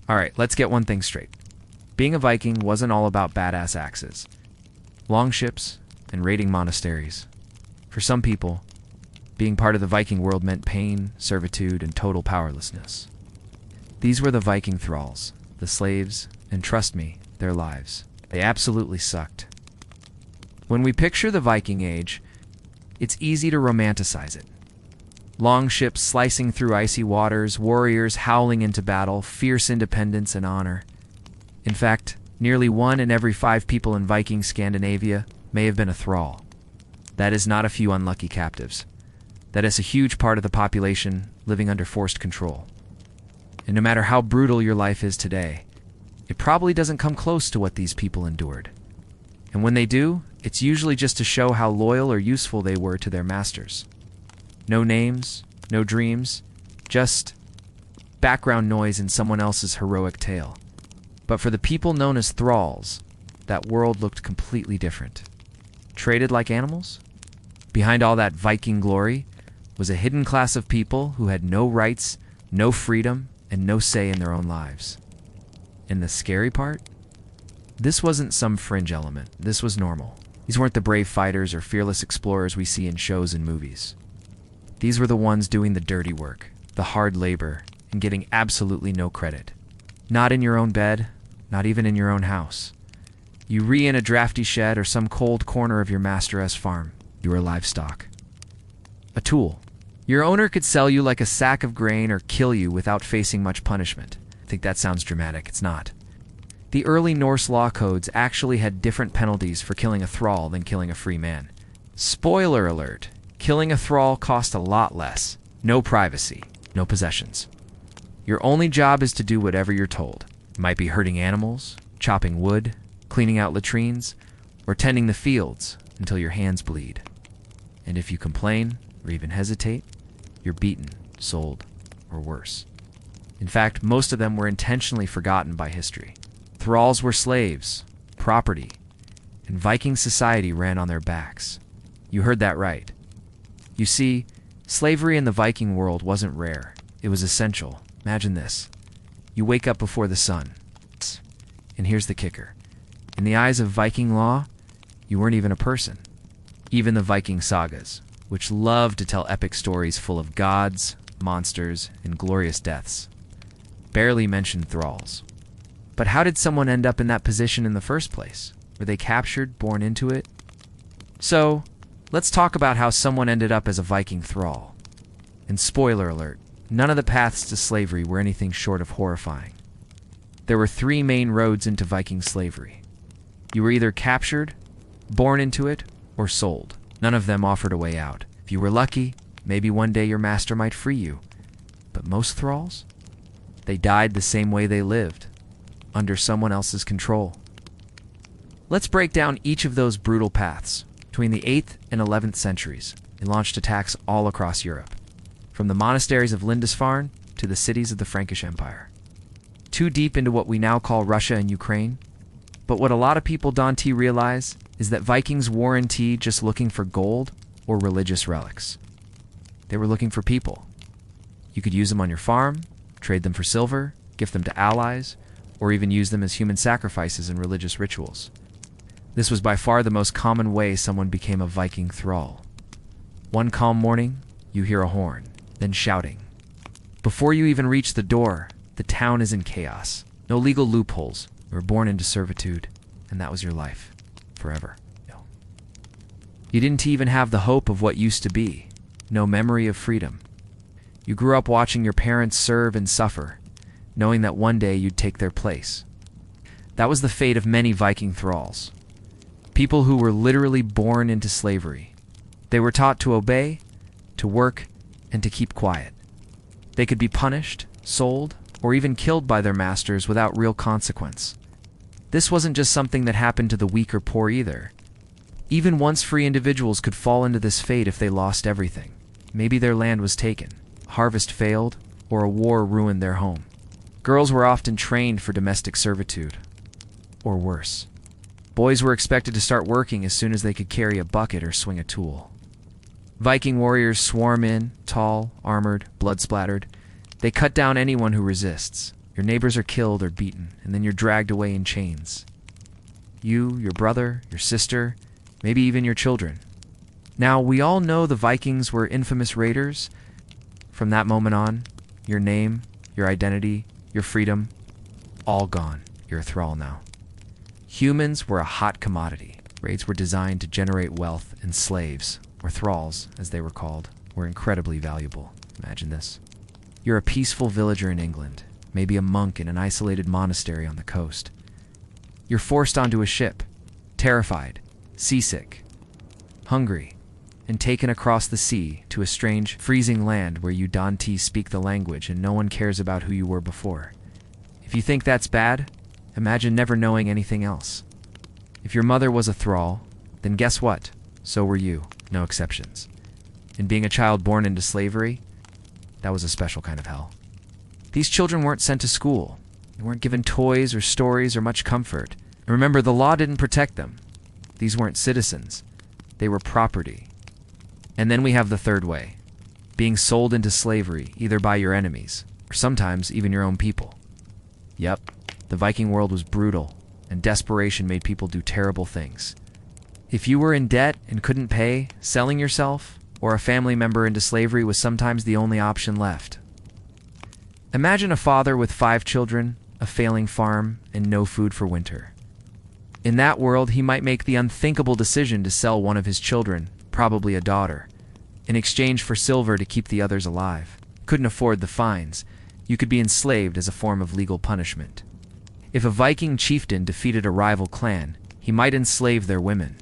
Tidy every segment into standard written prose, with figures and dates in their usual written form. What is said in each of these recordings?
Alright, let's get one thing straight. Being a Viking wasn't all about badass axes, long ships, and raiding monasteries. For some people, being part of the Viking world meant pain, servitude, and total powerlessness. These were the Viking Thralls, the slaves, and trust me, their lives. They absolutely sucked. When we picture the Viking Age, it's easy to romanticize it. Long ships slicing through icy waters, warriors howling into battle, fierce independence and honor. In fact, nearly 1 in every 5 people in Viking Scandinavia may have been a thrall. That is not a few unlucky captives. That is a huge part of the population living under forced control. And no matter how brutal your life is today, it probably doesn't come close to what these people endured. And when they do, it's usually just to show how loyal or useful they were to their masters. No names, no dreams, just background noise in someone else's heroic tale. But for the people known as Thralls, that world looked completely different. Traded like animals? Behind all that Viking glory was a hidden class of people who had no rights, no freedom, and no say in their own lives. And the scary part? This wasn't some fringe element. This was normal. These weren't the brave fighters or fearless explorers we see in shows and movies. These were the ones doing the dirty work, the hard labor, and getting absolutely no credit. Not in your own bed, not even in your own house. You in a drafty shed or some cold corner of your master's farm. You were livestock. A tool. Your owner could sell you like a sack of grain or kill you without facing much punishment. I think that sounds dramatic. It's not. The early Norse law codes actually had different penalties for killing a thrall than killing a free man. Spoiler alert. Killing a thrall cost a lot less. No privacy, no possessions. Your only job is to do whatever you're told. It might be herding animals, chopping wood, cleaning out latrines, or tending the fields until your hands bleed. And if you complain or even hesitate, you're beaten, sold, or worse. In fact, most of them were intentionally forgotten by history. Thralls were slaves, property, and Viking society ran on their backs. You heard that right. You see, slavery in the Viking world wasn't rare. It was essential. Imagine this. You wake up before the sun. And here's the kicker. In the eyes of Viking law, you weren't even a person. Even the Viking sagas, which loved to tell epic stories full of gods, monsters, and glorious deaths, barely mentioned thralls. But how did someone end up in that position in the first place? Were they captured, born into it? So, let's talk about how someone ended up as a Viking thrall. And spoiler alert, none of the paths to slavery were anything short of horrifying. There were 3 main roads into Viking slavery. You were either captured, born into it, or sold. None of them offered a way out. If you were lucky, maybe one day your master might free you. But most thralls? They died the same way they lived, under someone else's control. Let's break down each of those brutal paths. Between the 8th and 11th centuries, they launched attacks all across Europe, from the monasteries of Lindisfarne to the cities of the Frankish Empire. Too deep into what we now call Russia and Ukraine, but what a lot of people don't realize is that Vikings weren't just looking for gold or religious relics. They were looking for people. You could use them on your farm, trade them for silver, gift them to allies, or even use them as human sacrifices in religious rituals. This was by far the most common way someone became a Viking thrall. One calm morning, you hear a horn, then shouting. Before you even reach the door, the town is in chaos. No legal loopholes. You were born into servitude, and that was your life. Forever. No. You didn't even have the hope of what used to be. No memory of freedom. You grew up watching your parents serve and suffer, knowing that one day you'd take their place. That was the fate of many Viking thralls. People who were literally born into slavery. They were taught to obey, to work, and to keep quiet. They could be punished, sold, or even killed by their masters without real consequence. This wasn't just something that happened to the weak or poor either. Even once-free individuals could fall into this fate if they lost everything. Maybe their land was taken, harvest failed, or a war ruined their home. Girls were often trained for domestic servitude, or worse. Boys were expected to start working as soon as they could carry a bucket or swing a tool. Viking warriors swarm in, tall, armored, blood-splattered. They cut down anyone who resists, Your neighbors are killed or beaten, and then you're dragged away in chains. You, your brother, your sister, maybe even your children. Now, we all know the Vikings were infamous raiders. From that moment on, your name, your identity, your freedom, all gone. You're a thrall now. Humans were a hot commodity. Raids were designed to generate wealth, and slaves, or thralls, as they were called, were incredibly valuable. Imagine this. You're a peaceful villager in England, maybe a monk in an isolated monastery on the coast. You're forced onto a ship, terrified, seasick, hungry, and taken across the sea to a strange, freezing land where you Dante speak the language and no one cares about who you were before. If you think that's bad, imagine never knowing anything else. If your mother was a thrall, then guess what? So were you, no exceptions. And being a child born into slavery, that was a special kind of hell. These children weren't sent to school. They weren't given toys or stories or much comfort. And remember, the law didn't protect them. These weren't citizens. They were property. And then we have the third way, being sold into slavery, either by your enemies, or sometimes even your own people. Yep, the Viking world was brutal, and desperation made people do terrible things. If you were in debt and couldn't pay, selling yourself or a family member into slavery was sometimes the only option left. Imagine a father with 5 children, a failing farm, and no food for winter. In that world, he might make the unthinkable decision to sell one of his children, probably a daughter, in exchange for silver to keep the others alive. Couldn't afford the fines. You could be enslaved as a form of legal punishment. If a Viking chieftain defeated a rival clan, he might enslave their women.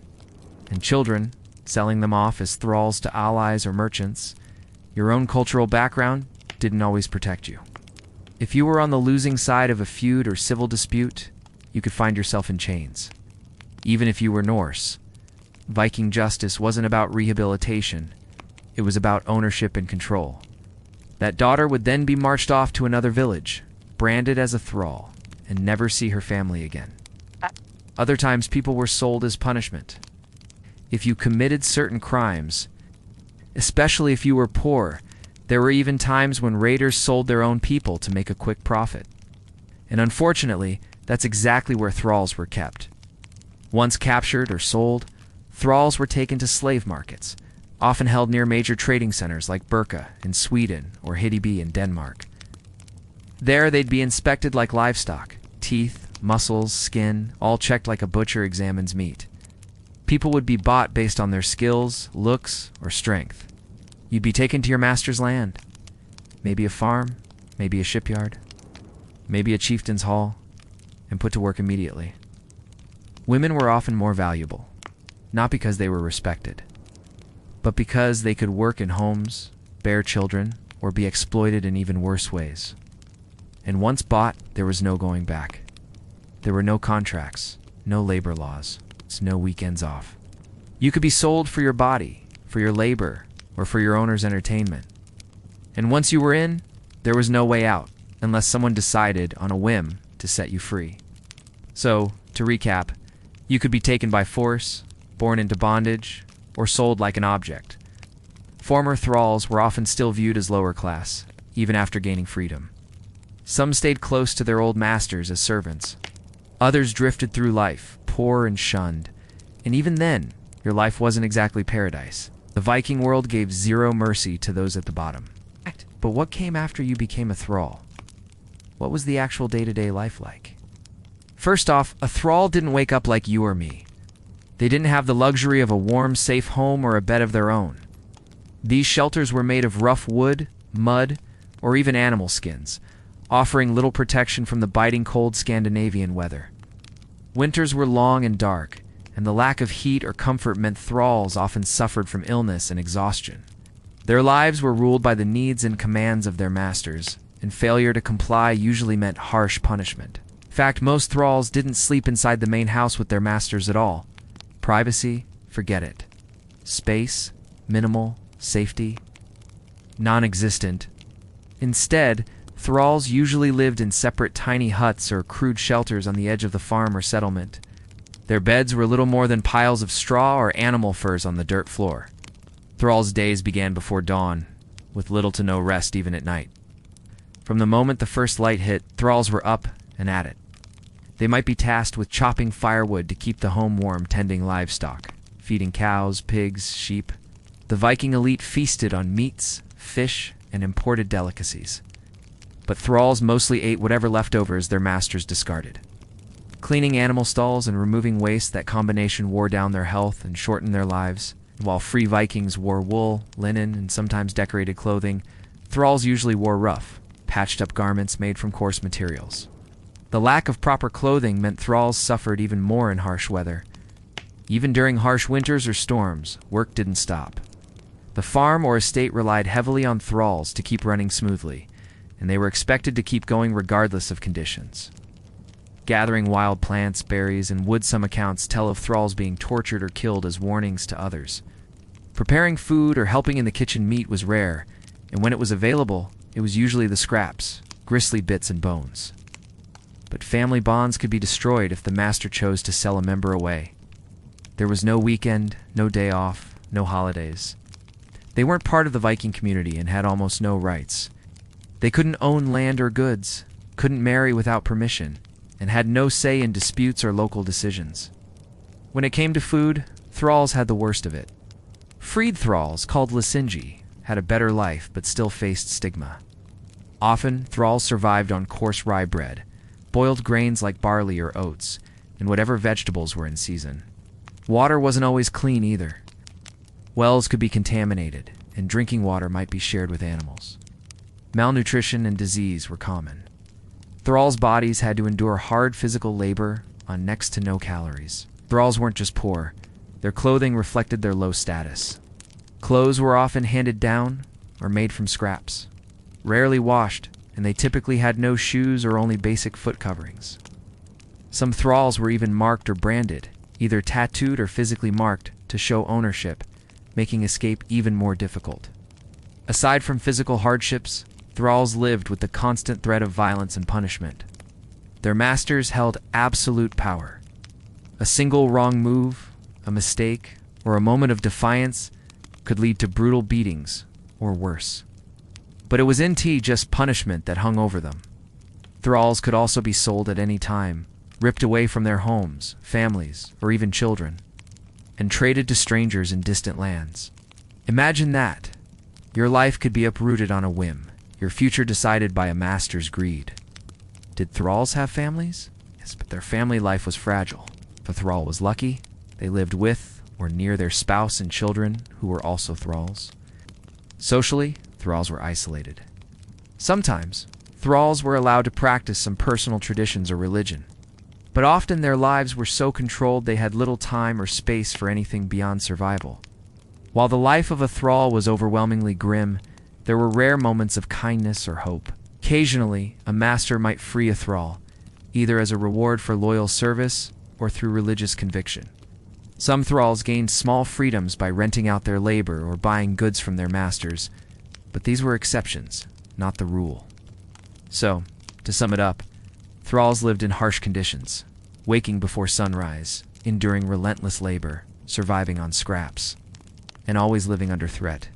And children, selling them off as thralls to allies or merchants. Your own cultural background didn't always protect you. If you were on the losing side of a feud or civil dispute, you could find yourself in chains. Even if you were Norse, Viking justice wasn't about rehabilitation. It was about ownership and control. That daughter would then be marched off to another village, branded as a thrall, and never see her family again. Other times, people were sold as punishment. If you committed certain crimes, especially if you were poor, there were even times when raiders sold their own people to make a quick profit. And unfortunately, that's exactly where thralls were kept. Once captured or sold, thralls were taken to slave markets, often held near major trading centers like Birka in Sweden or Hiddeby in Denmark. There, they'd be inspected like livestock, teeth, muscles, skin, all checked like a butcher examines meat. People would be bought based on their skills, looks, or strength. You'd be taken to your master's land. Maybe a farm, maybe a shipyard, maybe a chieftain's hall, and put to work immediately. Women were often more valuable, not because they were respected, but because they could work in homes, bear children, or be exploited in even worse ways. And once bought, there was no going back. There were no contracts, no labor laws, no weekends off. You could be sold for your body, for your labor, or for your owner's entertainment. And once you were in, there was no way out, unless someone decided on a whim to set you free. So, to recap, you could be taken by force, born into bondage, or sold like an object. Former thralls were often still viewed as lower class, even after gaining freedom. Some stayed close to their old masters as servants. Others drifted through life, poor and shunned. And even then, your life wasn't exactly paradise. The Viking world gave zero mercy to those at the bottom. But what came after you became a thrall? What was the actual day-to-day life like? First off, a thrall didn't wake up like you or me. They didn't have the luxury of a warm, safe home or a bed of their own. These shelters were made of rough wood, mud, or even animal skins, offering little protection from the biting cold Scandinavian weather. Winters were long and dark, and the lack of heat or comfort meant thralls often suffered from illness and exhaustion. Their lives were ruled by the needs and commands of their masters, and failure to comply usually meant harsh punishment. In fact, most thralls didn't sleep inside the main house with their masters at all. Privacy? Forget it. Space? Minimal. Safety? Non-existent. Instead, thralls usually lived in separate tiny huts or crude shelters on the edge of the farm or settlement. Their beds were little more than piles of straw or animal furs on the dirt floor. Thralls' days began before dawn, with little to no rest even at night. From the moment the first light hit, thralls were up and at it. They might be tasked with chopping firewood to keep the home warm, tending livestock, feeding cows, pigs, sheep. The Viking elite feasted on meats, fish, and imported delicacies. But thralls mostly ate whatever leftovers their masters discarded. Cleaning animal stalls and removing waste, that combination wore down their health and shortened their lives. While free Vikings wore wool, linen, and sometimes decorated clothing, thralls usually wore rough, patched-up garments made from coarse materials. The lack of proper clothing meant thralls suffered even more in harsh weather. Even during harsh winters or storms, work didn't stop. The farm or estate relied heavily on thralls to keep running smoothly, and they were expected to keep going regardless of conditions. Gathering wild plants, berries, and wood, some accounts tell of thralls being tortured or killed as warnings to others. Preparing food or helping in the kitchen meat was rare, and when it was available, it was usually the scraps, gristly bits and bones. But family bonds could be destroyed if the master chose to sell a member away. There was no weekend, no day off, no holidays. They weren't part of the Viking community and had almost no rights. They couldn't own land or goods, couldn't marry without permission, and had no say in disputes or local decisions. When it came to food, thralls had the worst of it. Freed thralls, called lisingi, had a better life but still faced stigma. Often, thralls survived on coarse rye bread, boiled grains like barley or oats, and whatever vegetables were in season. Water wasn't always clean either. Wells could be contaminated, and drinking water might be shared with animals. Malnutrition and disease were common. Thralls' bodies had to endure hard physical labor on next to no calories. Thralls weren't just poor. Their clothing reflected their low status. Clothes were often handed down or made from scraps, rarely washed, and they typically had no shoes or only basic foot coverings. Some thralls were even marked or branded, either tattooed or physically marked, to show ownership, making escape even more difficult. Aside from physical hardships, thralls lived with the constant threat of violence and punishment. Their masters held absolute power. A single wrong move, a mistake, or a moment of defiance could lead to brutal beatings, or worse. But it was just punishment that hung over them. Thralls could also be sold at any time, ripped away from their homes, families, or even children, and traded to strangers in distant lands. Imagine that. Your life could be uprooted on a whim, your future decided by a master's greed. Did thralls have families? Yes, but their family life was fragile. If a thrall was lucky, they lived with or near their spouse and children who were also thralls. Socially, thralls were isolated. Sometimes, thralls were allowed to practice some personal traditions or religion, but often their lives were so controlled they had little time or space for anything beyond survival. While the life of a thrall was overwhelmingly grim, there were rare moments of kindness or hope. Occasionally, a master might free a thrall, either as a reward for loyal service or through religious conviction. Some thralls gained small freedoms by renting out their labor or buying goods from their masters, but these were exceptions, not the rule. So, to sum it up, thralls lived in harsh conditions, waking before sunrise, enduring relentless labor, surviving on scraps, and always living under threat.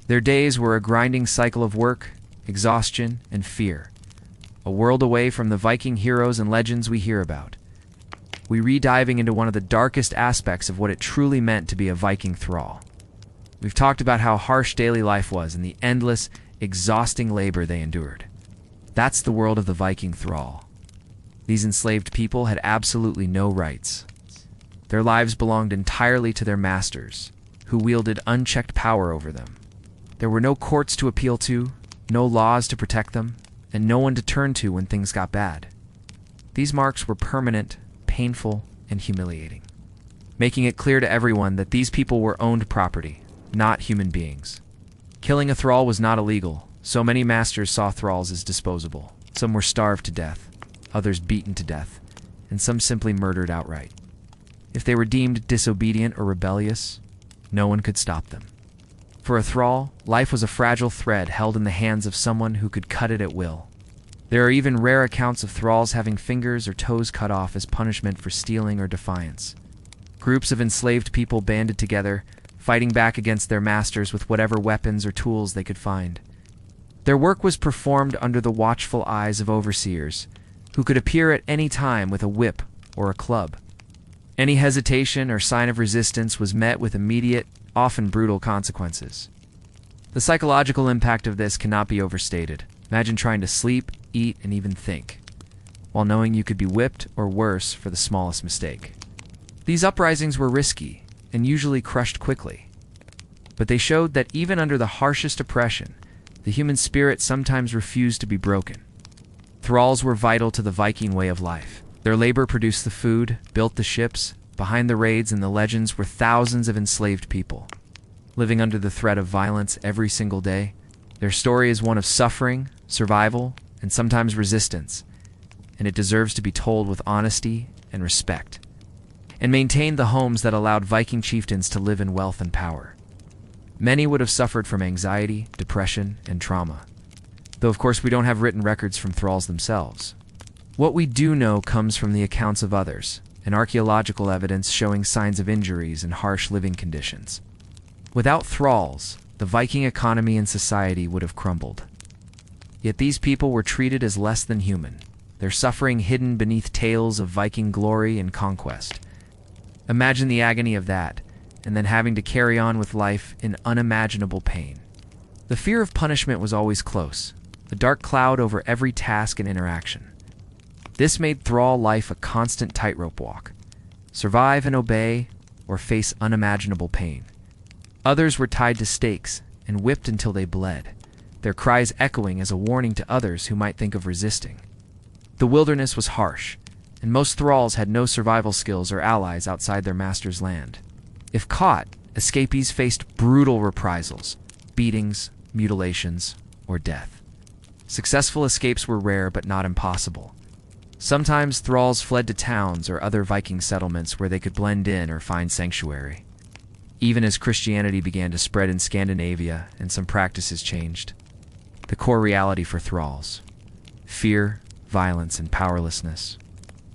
Their days were a grinding cycle of work, exhaustion, and fear, a world away from the Viking heroes and legends we hear about. We re-diving into one of the darkest aspects of what it truly meant to be a Viking thrall. We've talked about how harsh daily life was and the endless, exhausting labor they endured. That's the world of the Viking thrall. These enslaved people had absolutely no rights. Their lives belonged entirely to their masters, who wielded unchecked power over them. There were no courts to appeal to, no laws to protect them, and no one to turn to when things got bad. These marks were permanent, painful, and humiliating, making it clear to everyone that these people were owned property, not human beings. Killing a thrall was not illegal, so many masters saw thralls as disposable. Some were starved to death, others beaten to death, and some simply murdered outright. If they were deemed disobedient or rebellious, no one could stop them. For a thrall, life was a fragile thread held in the hands of someone who could cut it at will. There are even rare accounts of thralls having fingers or toes cut off as punishment for stealing or defiance. Groups of enslaved people banded together, fighting back against their masters with whatever weapons or tools they could find. Their work was performed under the watchful eyes of overseers, who could appear at any time with a whip or a club. Any hesitation or sign of resistance was met with immediate, often brutal consequences. The psychological impact of this cannot be overstated. Imagine trying to sleep, eat, and even think, while knowing you could be whipped or worse for the smallest mistake. These uprisings were risky and usually crushed quickly, but they showed that even under the harshest oppression, the human spirit sometimes refused to be broken. Thralls were vital to the Viking way of life. Their labor produced the food, built the ships. Behind the raids and the legends were thousands of enslaved people, living under the threat of violence every single day. Their story is one of suffering, survival, and sometimes resistance, and it deserves to be told with honesty and respect, and maintained the homes that allowed Viking chieftains to live in wealth and power. Many would have suffered from anxiety, depression, and trauma, though of course we don't have written records from thralls themselves. What we do know comes from the accounts of others, and archaeological evidence showing signs of injuries and harsh living conditions. Without thralls, the Viking economy and society would have crumbled. Yet these people were treated as less than human, their suffering hidden beneath tales of Viking glory and conquest. Imagine the agony of that, and then having to carry on with life in unimaginable pain. The fear of punishment was always close, a dark cloud over every task and interaction. This made thrall life a constant tightrope walk. Survive and obey, or face unimaginable pain. Others were tied to stakes and whipped until they bled, their cries echoing as a warning to others who might think of resisting. The wilderness was harsh, and most thralls had no survival skills or allies outside their master's land. If caught, escapees faced brutal reprisals, beatings, mutilations, or death. Successful escapes were rare but not impossible. Sometimes thralls fled to towns or other Viking settlements where they could blend in or find sanctuary. Even as Christianity began to spread in Scandinavia and some practices changed, the core reality for thralls, fear, violence, and powerlessness,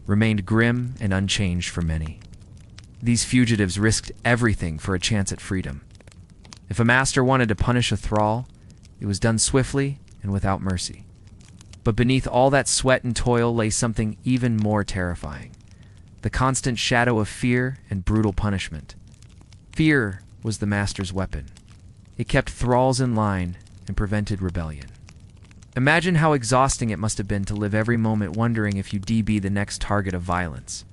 remained grim and unchanged for many. These fugitives risked everything for a chance at freedom. If a master wanted to punish a thrall, it was done swiftly and without mercy. But beneath all that sweat and toil lay something even more terrifying, the constant shadow of fear and brutal punishment. Fear was the master's weapon. It kept thralls in line and prevented rebellion. Imagine how exhausting it must have been to live every moment wondering if you'd be the next target of violence.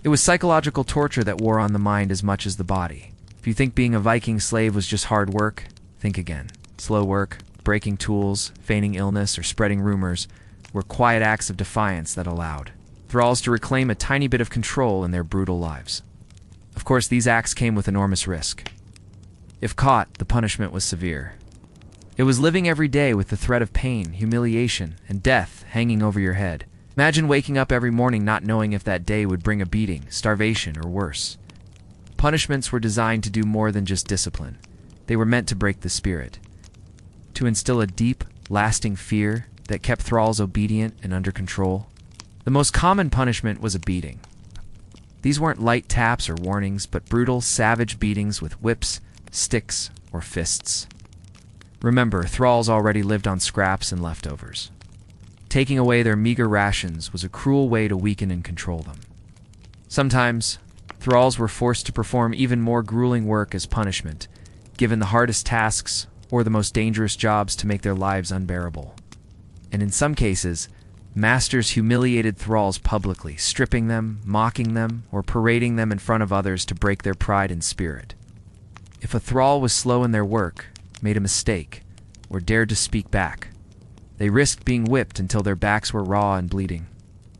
It was psychological torture that wore on the mind as much as the body. If you think being a Viking slave was just hard work, think again. Slow work, breaking tools, feigning illness, or spreading rumors were quiet acts of defiance that allowed thralls to reclaim a tiny bit of control in their brutal lives. Of course, these acts came with enormous risk. If caught, the punishment was severe. It was living every day with the threat of pain, humiliation, and death hanging over your head. Imagine waking up every morning not knowing if that day would bring a beating, starvation, or worse. Punishments were designed to do more than just discipline. They were meant to break the spirit, to instill a deep, lasting fear that kept thralls obedient and under control. The most common punishment was a beating. These weren't light taps or warnings, but brutal, savage beatings with whips, sticks, or fists. Remember, thralls already lived on scraps and leftovers. Taking away their meager rations was a cruel way to weaken and control them. Sometimes, thralls were forced to perform even more grueling work as punishment, given the hardest tasks or the most dangerous jobs to make their lives unbearable. And in some cases, masters humiliated thralls publicly, stripping them, mocking them, or parading them in front of others to break their pride and spirit. If a thrall was slow in their work, made a mistake, or dared to speak back, they risked being whipped until their backs were raw and bleeding.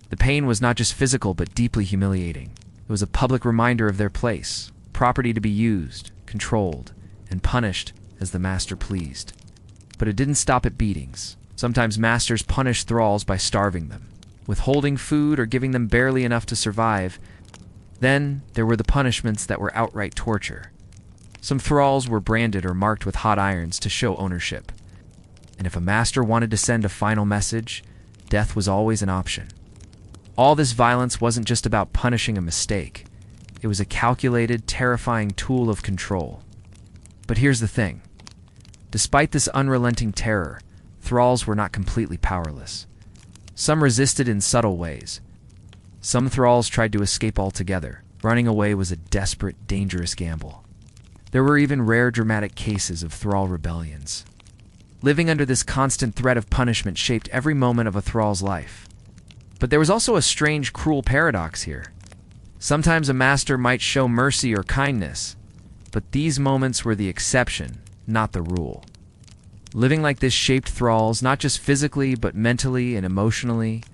The pain was not just physical but deeply humiliating. It was a public reminder of their place, property to be used, controlled, and punished as the master pleased. But it didn't stop at beatings. Sometimes masters punished thralls by starving them, withholding food or giving them barely enough to survive. Then there were the punishments that were outright torture. Some thralls were branded or marked with hot irons to show ownership. And if a master wanted to send a final message, death was always an option. All this violence wasn't just about punishing a mistake. It was a calculated, terrifying tool of control. But here's the thing. Despite this unrelenting terror, Thralls were not completely powerless. Some resisted in subtle ways. Some Thralls tried to escape altogether. Running away was a desperate, dangerous gamble. There were even rare dramatic cases of Thrall rebellions. Living under this constant threat of punishment shaped every moment of a Thrall's life. But there was also a strange, cruel paradox here. Sometimes a master might show mercy or kindness, but these moments were the exception, not the rule. Living like this shaped Thralls, not just physically, but mentally and emotionally.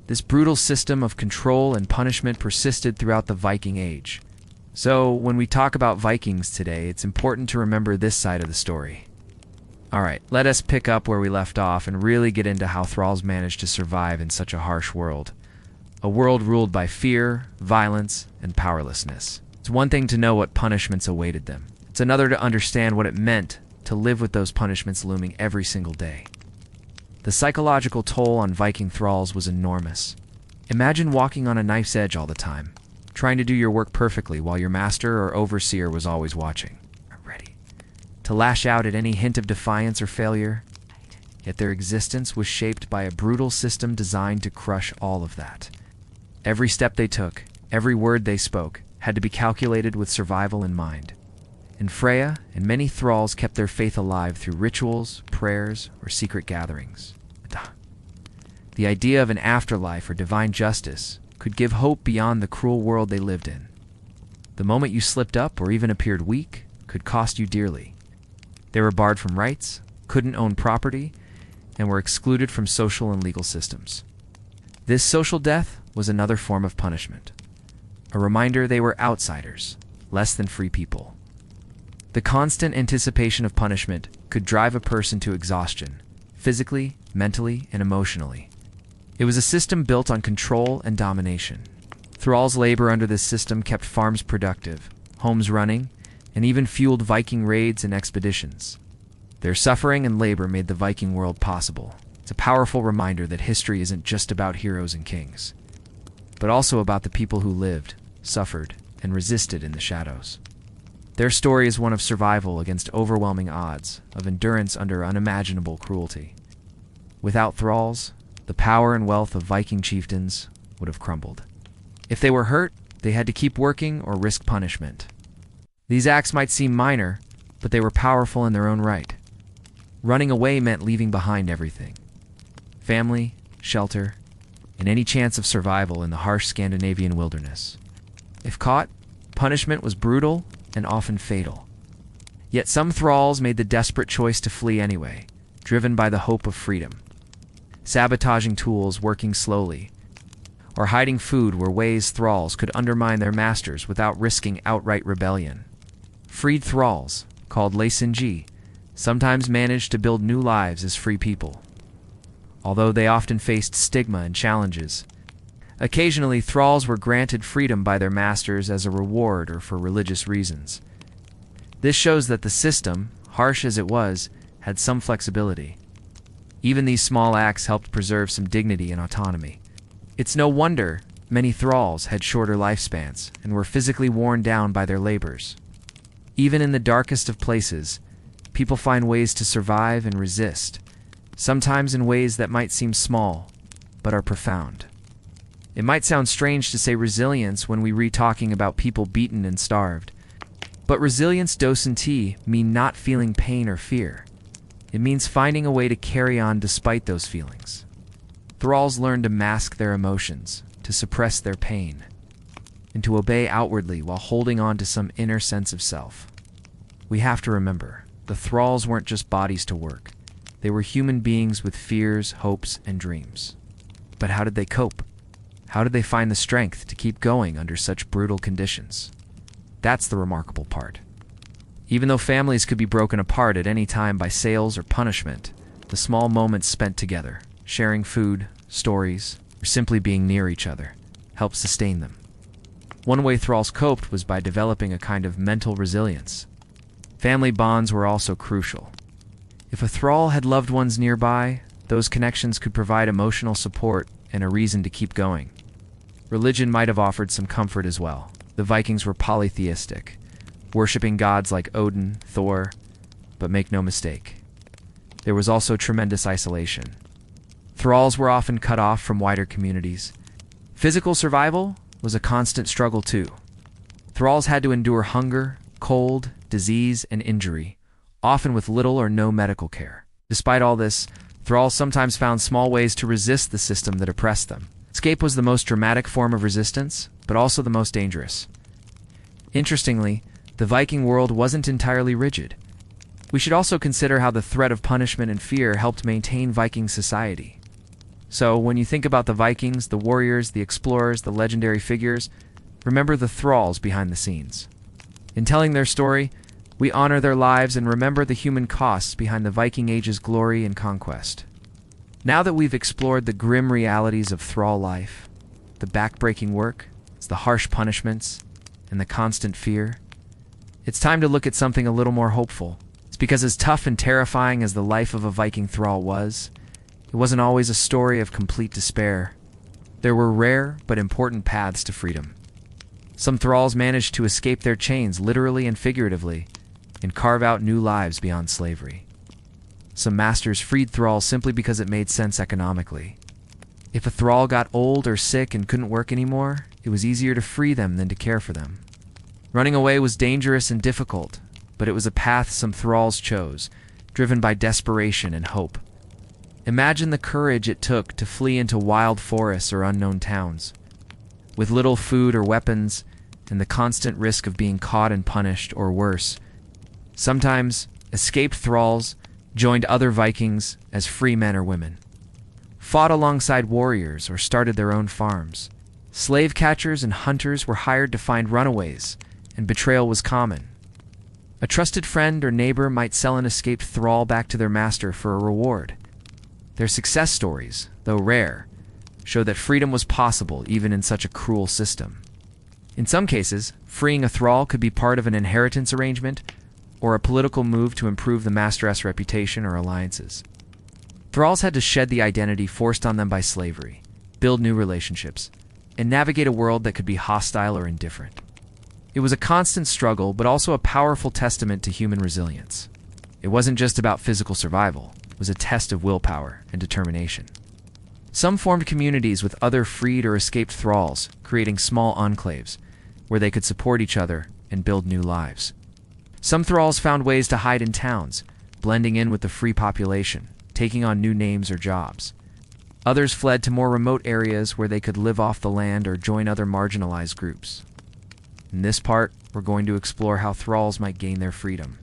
This brutal system of control and punishment persisted throughout the Viking Age. So, when we talk about Vikings today, it's important to remember this side of the story. Alright, let us pick up where we left off and really get into how Thralls managed to survive in such a harsh world. A world ruled by fear, violence, and powerlessness. It's one thing to know what punishments awaited them. It's another to understand what it meant to live with those punishments looming every single day. The psychological toll on Viking Thralls was enormous. Imagine walking on a knife's edge all the time, trying to do your work perfectly while your master or overseer was always watching, ready to lash out at any hint of defiance or failure. Yet their existence was shaped by a brutal system designed to crush all of that. Every step they took, every word they spoke, had to be calculated with survival in mind. And Freya and many Thralls kept their faith alive through rituals, prayers, or secret gatherings. The idea of an afterlife or divine justice could give hope beyond the cruel world they lived in. The moment you slipped up or even appeared weak could cost you dearly. They were barred from rights, couldn't own property, and were excluded from social and legal systems. This social death was another form of punishment. A reminder they were outsiders, less than free people. The constant anticipation of punishment could drive a person to exhaustion, physically, mentally, and emotionally. It was a system built on control and domination. Thralls' labor under this system kept farms productive, homes running, and even fueled Viking raids and expeditions. Their suffering and labor made the Viking world possible. It's a powerful reminder that history isn't just about heroes and kings, but also about the people who lived, suffered, and resisted in the shadows. Their story is one of survival against overwhelming odds, of endurance under unimaginable cruelty. Without Thralls, the power and wealth of Viking chieftains would have crumbled. If they were hurt, they had to keep working or risk punishment. These acts might seem minor, but they were powerful in their own right. Running away meant leaving behind everything: family, shelter, and any chance of survival in the harsh Scandinavian wilderness. If caught, punishment was brutal and often fatal. Yet some Thralls made the desperate choice to flee anyway, driven by the hope of freedom. Sabotaging tools, working slowly, or hiding food were ways Thralls could undermine their masters without risking outright rebellion. Freed Thralls, called Leisingi, sometimes managed to build new lives as free people, although they often faced stigma and challenges. Occasionally, Thralls were granted freedom by their masters as a reward or for religious reasons. This shows that the system, harsh as it was, had some flexibility. Even these small acts helped preserve some dignity and autonomy. It's no wonder many Thralls had shorter lifespans and were physically worn down by their labors. Even in the darkest of places, people find ways to survive and resist, sometimes in ways that might seem small, but are profound. It might sound strange to say resilience when we read talking about people beaten and starved, but resilience docenti mean not feeling pain or fear. It means finding a way to carry on despite those feelings. Thralls learned to mask their emotions, to suppress their pain, and to obey outwardly while holding on to some inner sense of self. We have to remember, the Thralls weren't just bodies to work. They were human beings with fears, hopes, and dreams. But how did they cope? How did they find the strength to keep going under such brutal conditions? That's the remarkable part. Even though families could be broken apart at any time by sales or punishment, the small moments spent together, sharing food, stories, or simply being near each other, helped sustain them. One way Thralls coped was by developing a kind of mental resilience. Family bonds were also crucial. If a Thrall had loved ones nearby, those connections could provide emotional support and a reason to keep going. Religion might have offered some comfort as well. The Vikings were polytheistic, worshipping gods like Odin, Thor, but make no mistake, there was also tremendous isolation. Thralls were often cut off from wider communities. Physical survival was a constant struggle too. Thralls had to endure hunger, cold, disease, and injury, often with little or no medical care. Despite all this, Thralls sometimes found small ways to resist the system that oppressed them. Escape was the most dramatic form of resistance, but also the most dangerous. Interestingly, the Viking world wasn't entirely rigid. We should also consider how the threat of punishment and fear helped maintain Viking society. So, when you think about the Vikings, the warriors, the explorers, the legendary figures, remember the thralls behind the scenes. In telling their story, we honor their lives and remember the human costs behind the Viking Age's glory and conquest. Now that we've explored the grim realities of thrall life, the backbreaking work, the harsh punishments, and the constant fear, it's time to look at something a little more hopeful. It's because as tough and terrifying as the life of a Viking thrall was, it wasn't always a story of complete despair. There were rare but important paths to freedom. Some thralls managed to escape their chains literally and figuratively, and carve out new lives beyond slavery. Some masters freed thralls simply because it made sense economically. If a thrall got old or sick and couldn't work anymore, it was easier to free them than to care for them. Running away was dangerous and difficult, but it was a path some thralls chose, driven by desperation and hope. Imagine the courage it took to flee into wild forests or unknown towns. With little food or weapons, and the constant risk of being caught and punished, or worse. Sometimes, escaped thralls joined other Vikings as free men or women, fought alongside warriors, or started their own farms. Slave catchers and hunters were hired to find runaways, and betrayal was common. A trusted friend or neighbor might sell an escaped thrall back to their master for a reward. Their success stories, though rare, show that freedom was possible even in such a cruel system. In some cases, freeing a thrall could be part of an inheritance arrangement or a political move to improve the master's reputation or alliances. Thralls had to shed the identity forced on them by slavery, build new relationships, and navigate a world that could be hostile or indifferent. It was a constant struggle, but also a powerful testament to human resilience. It wasn't just about physical survival, it was a test of willpower and determination. Some formed communities with other freed or escaped thralls, creating small enclaves where they could support each other and build new lives. Some thralls found ways to hide in towns, blending in with the free population, taking on new names or jobs. Others fled to more remote areas where they could live off the land or join other marginalized groups. In this part, we're going to explore how thralls might gain their freedom,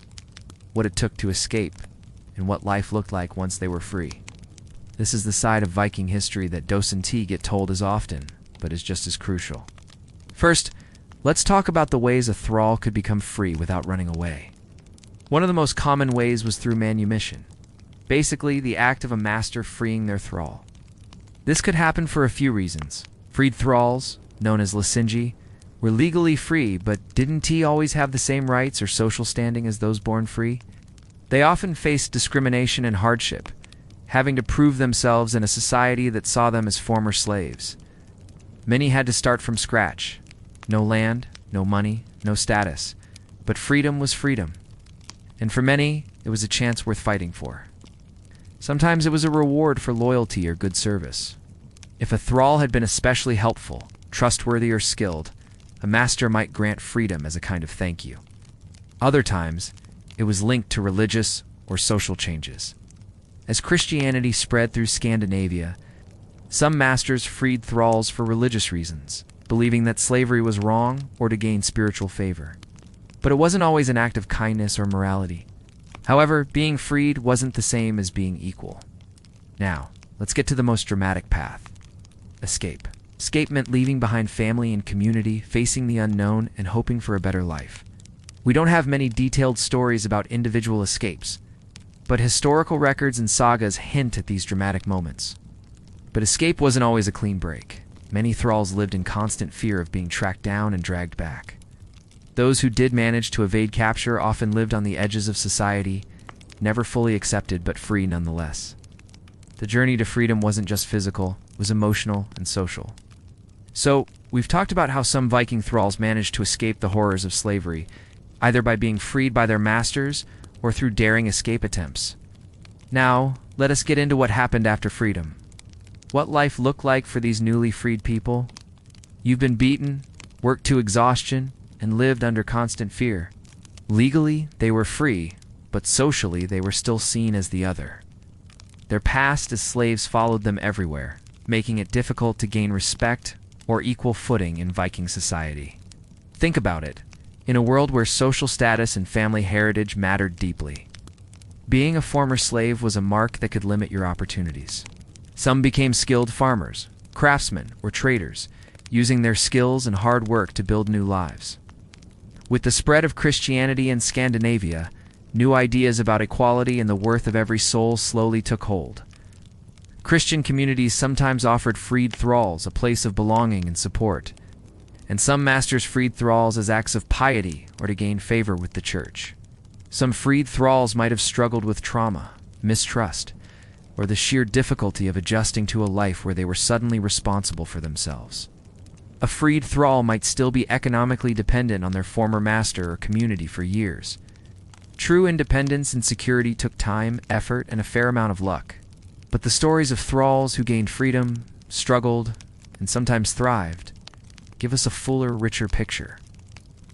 what it took to escape, and what life looked like once they were free. This is the side of Viking history that doesn't get told as often, but is just as crucial. First, let's talk about the ways a thrall could become free without running away. One of the most common ways was through manumission, basically the act of a master freeing their thrall. This could happen for a few reasons. Freed thralls, known as Lisingi, were legally free, but didn't always have the same rights or social standing as those born free? They often faced discrimination and hardship, having to prove themselves in a society that saw them as former slaves. Many had to start from scratch. No land, no money, no status. But freedom was freedom. And for many, it was a chance worth fighting for. Sometimes it was a reward for loyalty or good service. If a thrall had been especially helpful, trustworthy, or skilled, a master might grant freedom as a kind of thank you. Other times, it was linked to religious or social changes. As Christianity spread through Scandinavia, some masters freed thralls for religious reasons, believing that slavery was wrong or to gain spiritual favor. But it wasn't always an act of kindness or morality. However, being freed wasn't the same as being equal. Now, let's get to the most dramatic path. Escape. Escape meant leaving behind family and community, facing the unknown, and hoping for a better life. We don't have many detailed stories about individual escapes, but historical records and sagas hint at these dramatic moments. But escape wasn't always a clean break. Many thralls lived in constant fear of being tracked down and dragged back. Those who did manage to evade capture often lived on the edges of society, never fully accepted but free nonetheless. The journey to freedom wasn't just physical, it was emotional and social. So, we've talked about how some Viking thralls managed to escape the horrors of slavery, either by being freed by their masters or through daring escape attempts. Now, let us get into what happened after freedom. What life looked like for these newly freed people? You've been beaten, worked to exhaustion, and lived under constant fear. Legally, they were free, but socially they were still seen as the other. Their past as slaves followed them everywhere, making it difficult to gain respect or equal footing in Viking society. Think about it. In a world where social status and family heritage mattered deeply, being a former slave was a mark that could limit your opportunities. Some became skilled farmers, craftsmen, or traders, using their skills and hard work to build new lives. With the spread of Christianity in Scandinavia, new ideas about equality and the worth of every soul slowly took hold. Christian communities sometimes offered freed thralls a place of belonging and support, and some masters freed thralls as acts of piety or to gain favor with the church. Some freed thralls might have struggled with trauma, mistrust, or the sheer difficulty of adjusting to a life where they were suddenly responsible for themselves. A freed thrall might still be economically dependent on their former master or community for years. True independence and security took time, effort, and a fair amount of luck. But the stories of thralls who gained freedom, struggled, and sometimes thrived give us a fuller, richer picture.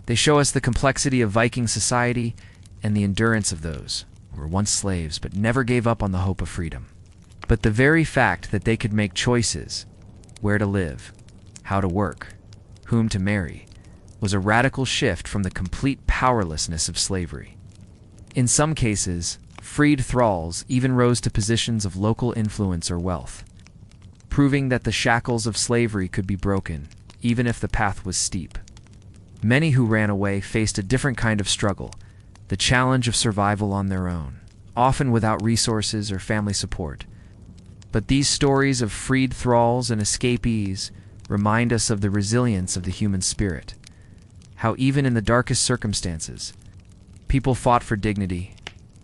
They show us the complexity of Viking society and the endurance of those who were once slaves but never gave up on the hope of freedom. But the very fact that they could make choices, where to live, how to work, whom to marry, was a radical shift from the complete powerlessness of slavery. In some cases, freed thralls even rose to positions of local influence or wealth, proving that the shackles of slavery could be broken, even if the path was steep. Many who ran away faced a different kind of struggle, the challenge of survival on their own, often without resources or family support. But these stories of freed thralls and escapees remind us of the resilience of the human spirit, how even in the darkest circumstances, people fought for dignity,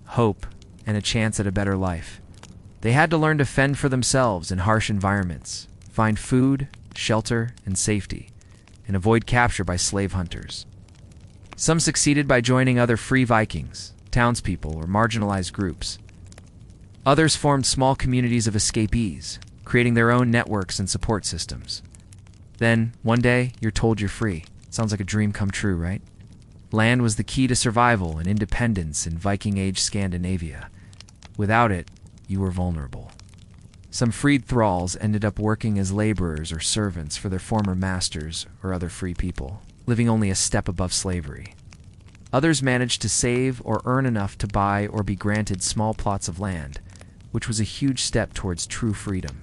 hope, and a chance at a better life. They had to learn to fend for themselves in harsh environments, find food, shelter, and safety, and avoid capture by slave hunters. Some succeeded by joining other free Vikings, townspeople, or marginalized groups. Others formed small communities of escapees, creating their own networks and support systems. Then, one day, you're told you're free. Sounds like a dream come true, right? Land was the key to survival and independence in Viking-age Scandinavia. Without it, you were vulnerable. Some freed thralls ended up working as laborers or servants for their former masters or other free people, living only a step above slavery. Others managed to save or earn enough to buy or be granted small plots of land, which was a huge step towards true freedom.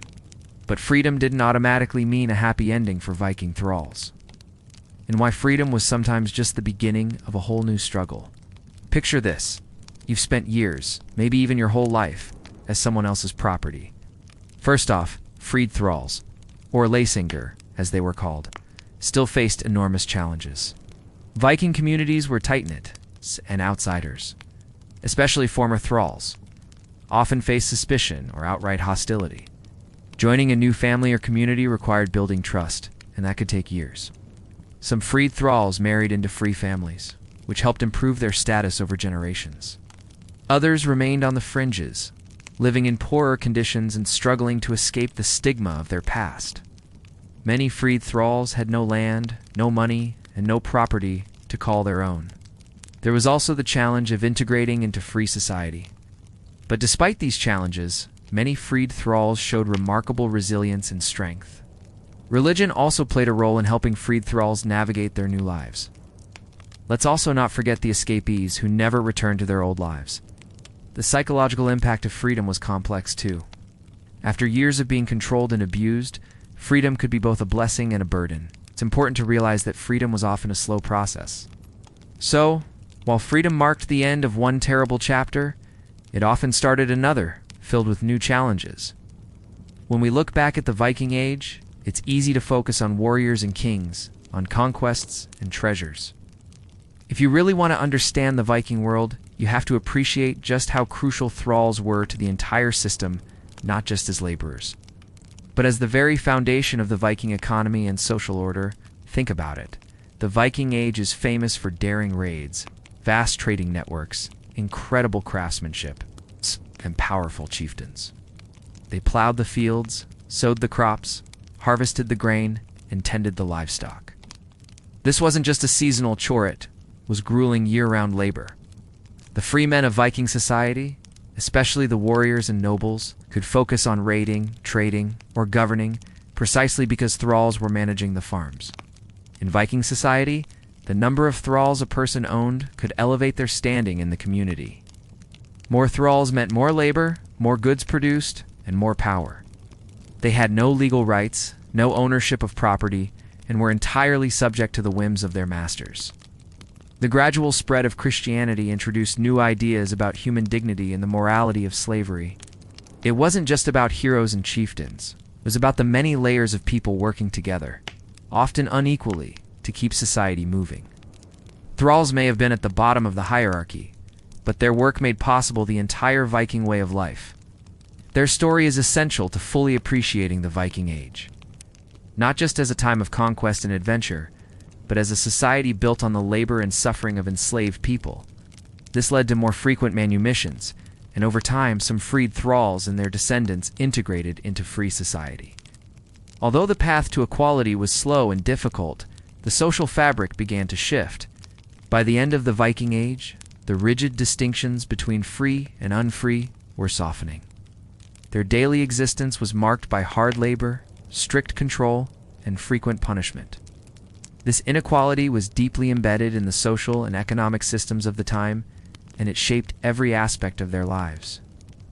But freedom didn't automatically mean a happy ending for Viking thralls. And why freedom was sometimes just the beginning of a whole new struggle. Picture this. You've spent years, maybe even your whole life, as someone else's property. First off, freed thralls, or Læsinger, as they were called, still faced enormous challenges. Viking communities were tight-knit, and outsiders, especially former thralls, often faced suspicion or outright hostility. Joining a new family or community required building trust, and that could take years. Some freed thralls married into free families, which helped improve their status over generations. Others remained on the fringes, living in poorer conditions and struggling to escape the stigma of their past. Many freed thralls had no land, no money, and no property to call their own. There was also the challenge of integrating into free society. But despite these challenges, many freed thralls showed remarkable resilience and strength. Religion also played a role in helping freed thralls navigate their new lives. Let's also not forget the escapees who never returned to their old lives. The psychological impact of freedom was complex too. After years of being controlled and abused, freedom could be both a blessing and a burden. It's important to realize that freedom was often a slow process. So, while freedom marked the end of one terrible chapter, it often started another, filled with new challenges. When we look back at the Viking Age, it's easy to focus on warriors and kings, on conquests and treasures. If you really want to understand the Viking world, you have to appreciate just how crucial thralls were to the entire system, not just as laborers, but as the very foundation of the Viking economy and social order. Think about it. The Viking Age is famous for daring raids, vast trading networks, incredible craftsmanship, and powerful chieftains. They plowed the fields, sowed the crops, harvested the grain, and tended the livestock. This wasn't just a seasonal chore, it was grueling year-round labor. The free men of Viking society, especially the warriors and nobles, could focus on raiding, trading, or governing precisely because thralls were managing the farms. In Viking society, the number of thralls a person owned could elevate their standing in the community. More thralls meant more labor, more goods produced, and more power. They had no legal rights, no ownership of property, and were entirely subject to the whims of their masters. The gradual spread of Christianity introduced new ideas about human dignity and the morality of slavery. It wasn't just about heroes and chieftains. It was about the many layers of people working together, often unequally, to keep society moving. Thralls may have been at the bottom of the hierarchy, but their work made possible the entire Viking way of life. Their story is essential to fully appreciating the Viking Age, not just as a time of conquest and adventure, but as a society built on the labor and suffering of enslaved people. This led to more frequent manumissions, and over time some freed thralls and their descendants integrated into free society. Although the path to equality was slow and difficult, the social fabric began to shift. By the end of the Viking Age, the rigid distinctions between free and unfree were softening. Their daily existence was marked by hard labor, strict control, and frequent punishment. This inequality was deeply embedded in the social and economic systems of the time, and it shaped every aspect of their lives.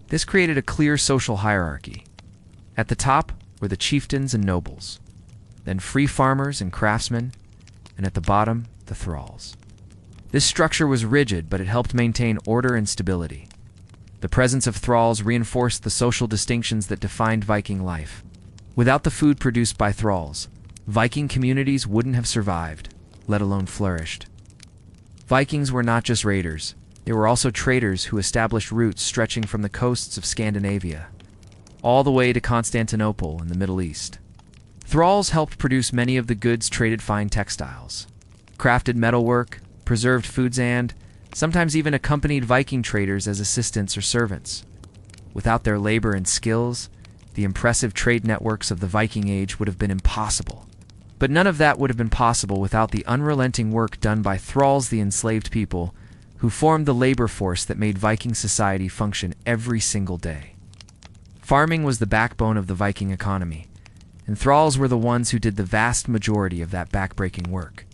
This created a clear social hierarchy. At the top were the chieftains and nobles, then free farmers and craftsmen, and at the bottom, the thralls. This structure was rigid, but it helped maintain order and stability. The presence of thralls reinforced the social distinctions that defined Viking life. Without the food produced by thralls, Viking communities wouldn't have survived, let alone flourished. Vikings were not just raiders. They were also traders who established routes stretching from the coasts of Scandinavia, all the way to Constantinople in the Middle East. Thralls helped produce many of the goods traded: fine textiles, crafted metalwork, preserved foods, and sometimes even accompanied Viking traders as assistants or servants. Without their labor and skills, the impressive trade networks of the Viking Age would have been impossible. But none of that would have been possible without the unrelenting work done by thralls, the enslaved people, who formed the labor force that made Viking society function every single day. Farming was the backbone of the Viking economy, and thralls were the ones who did the vast majority of that backbreaking work.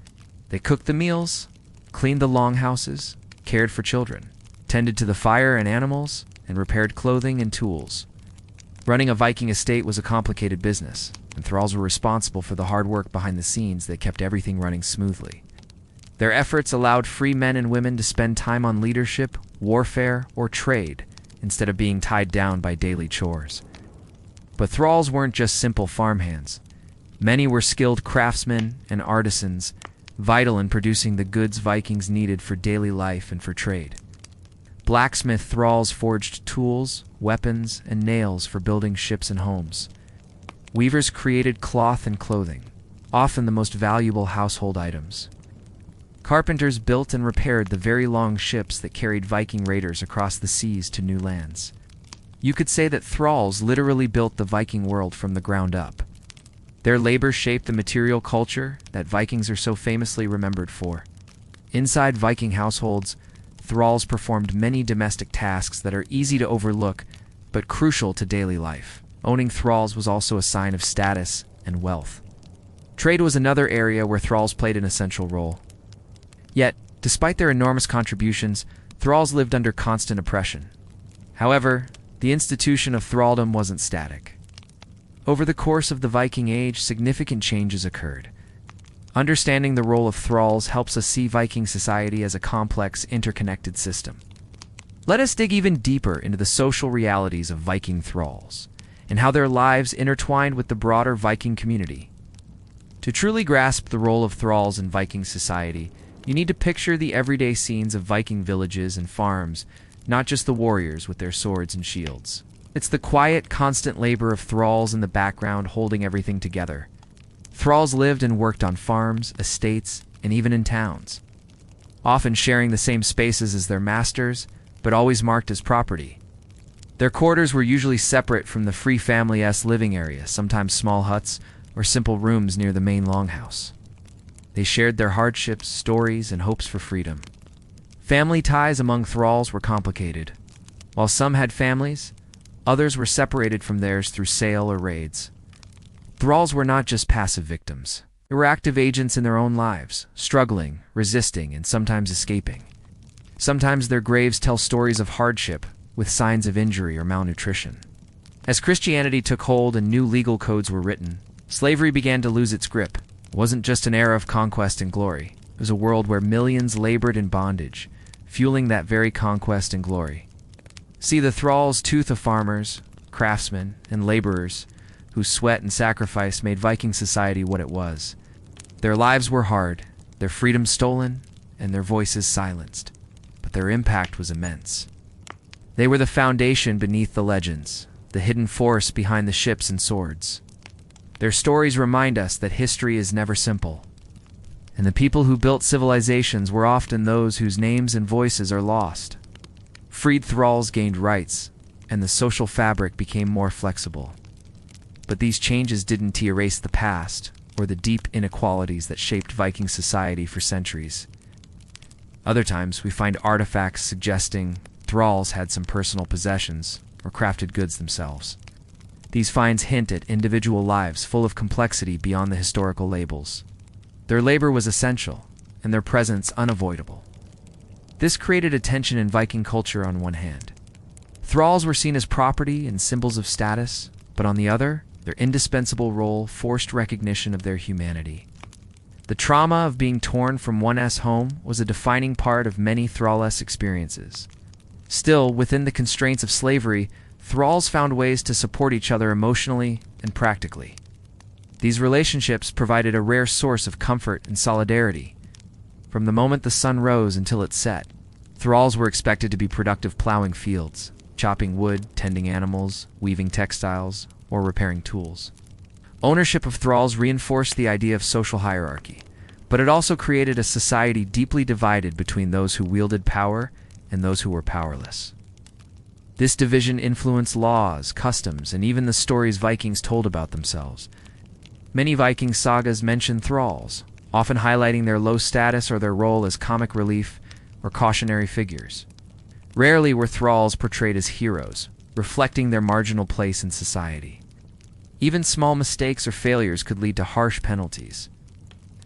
They cooked the meals, cleaned the longhouses, cared for children, tended to the fire and animals, and repaired clothing and tools. Running a Viking estate was a complicated business, and thralls were responsible for the hard work behind the scenes that kept everything running smoothly. Their efforts allowed free men and women to spend time on leadership, warfare, or trade, instead of being tied down by daily chores. But thralls weren't just simple farmhands. Many were skilled craftsmen and artisans, vital in producing the goods Vikings needed for daily life and for trade. Blacksmith thralls forged tools, weapons, and nails for building ships and homes. Weavers created cloth and clothing, often the most valuable household items. Carpenters built and repaired the very long ships that carried Viking raiders across the seas to new lands. You could say that thralls literally built the Viking world from the ground up. Their labor shaped the material culture that Vikings are so famously remembered for. Inside Viking households, thralls performed many domestic tasks that are easy to overlook but crucial to daily life. Owning thralls was also a sign of status and wealth. Trade was another area where thralls played an essential role. Yet, despite their enormous contributions, thralls lived under constant oppression. However, the institution of thraldom wasn't static. Over the course of the Viking Age, significant changes occurred. Understanding the role of thralls helps us see Viking society as a complex, interconnected system. Let us dig even deeper into the social realities of Viking thralls, and how their lives intertwined with the broader Viking community. To truly grasp the role of thralls in Viking society, you need to picture the everyday scenes of Viking villages and farms, not just the warriors with their swords and shields. It's the quiet, constant labor of thralls in the background holding everything together. Thralls lived and worked on farms, estates, and even in towns, often sharing the same spaces as their masters, but always marked as property. Their quarters were usually separate from the free family-esque living area, sometimes small huts or simple rooms near the main longhouse. They shared their hardships, stories, and hopes for freedom. Family ties among thralls were complicated. While some had families, others were separated from theirs through sale or raids. Thralls were not just passive victims. They were active agents in their own lives, struggling, resisting, and sometimes escaping. Sometimes their graves tell stories of hardship, with signs of injury or malnutrition. As Christianity took hold and new legal codes were written, slavery began to lose its grip. It wasn't just an era of conquest and glory. It was a world where millions labored in bondage, fueling that very conquest and glory. See, the thralls' tooth of farmers, craftsmen, and laborers whose sweat and sacrifice made Viking society what it was. Their lives were hard, their freedom stolen, and their voices silenced, but their impact was immense. They were the foundation beneath the legends, the hidden force behind the ships and swords. Their stories remind us that history is never simple, and the people who built civilizations were often those whose names and voices are lost. Freed thralls gained rights, and the social fabric became more flexible. But these changes didn't erase the past or the deep inequalities that shaped Viking society for centuries. Other times, we find artifacts suggesting thralls had some personal possessions or crafted goods themselves. These finds hint at individual lives full of complexity beyond the historical labels. Their labor was essential, and their presence unavoidable. This created a tension in Viking culture on one hand. Thralls were seen as property and symbols of status, but on the other, their indispensable role forced recognition of their humanity. The trauma of being torn from one's home was a defining part of many thrall-esque experiences. Still, within the constraints of slavery, thralls found ways to support each other emotionally and practically. These relationships provided a rare source of comfort and solidarity. From the moment the sun rose until it set, thralls were expected to be productive plowing fields, chopping wood, tending animals, weaving textiles, or repairing tools. Ownership of thralls reinforced the idea of social hierarchy, but it also created a society deeply divided between those who wielded power and those who were powerless. This division influenced laws, customs, and even the stories Vikings told about themselves. Many Viking sagas mention thralls, often highlighting their low status or their role as comic relief or cautionary figures. Rarely were thralls portrayed as heroes, reflecting their marginal place in society. Even small mistakes or failures could lead to harsh penalties.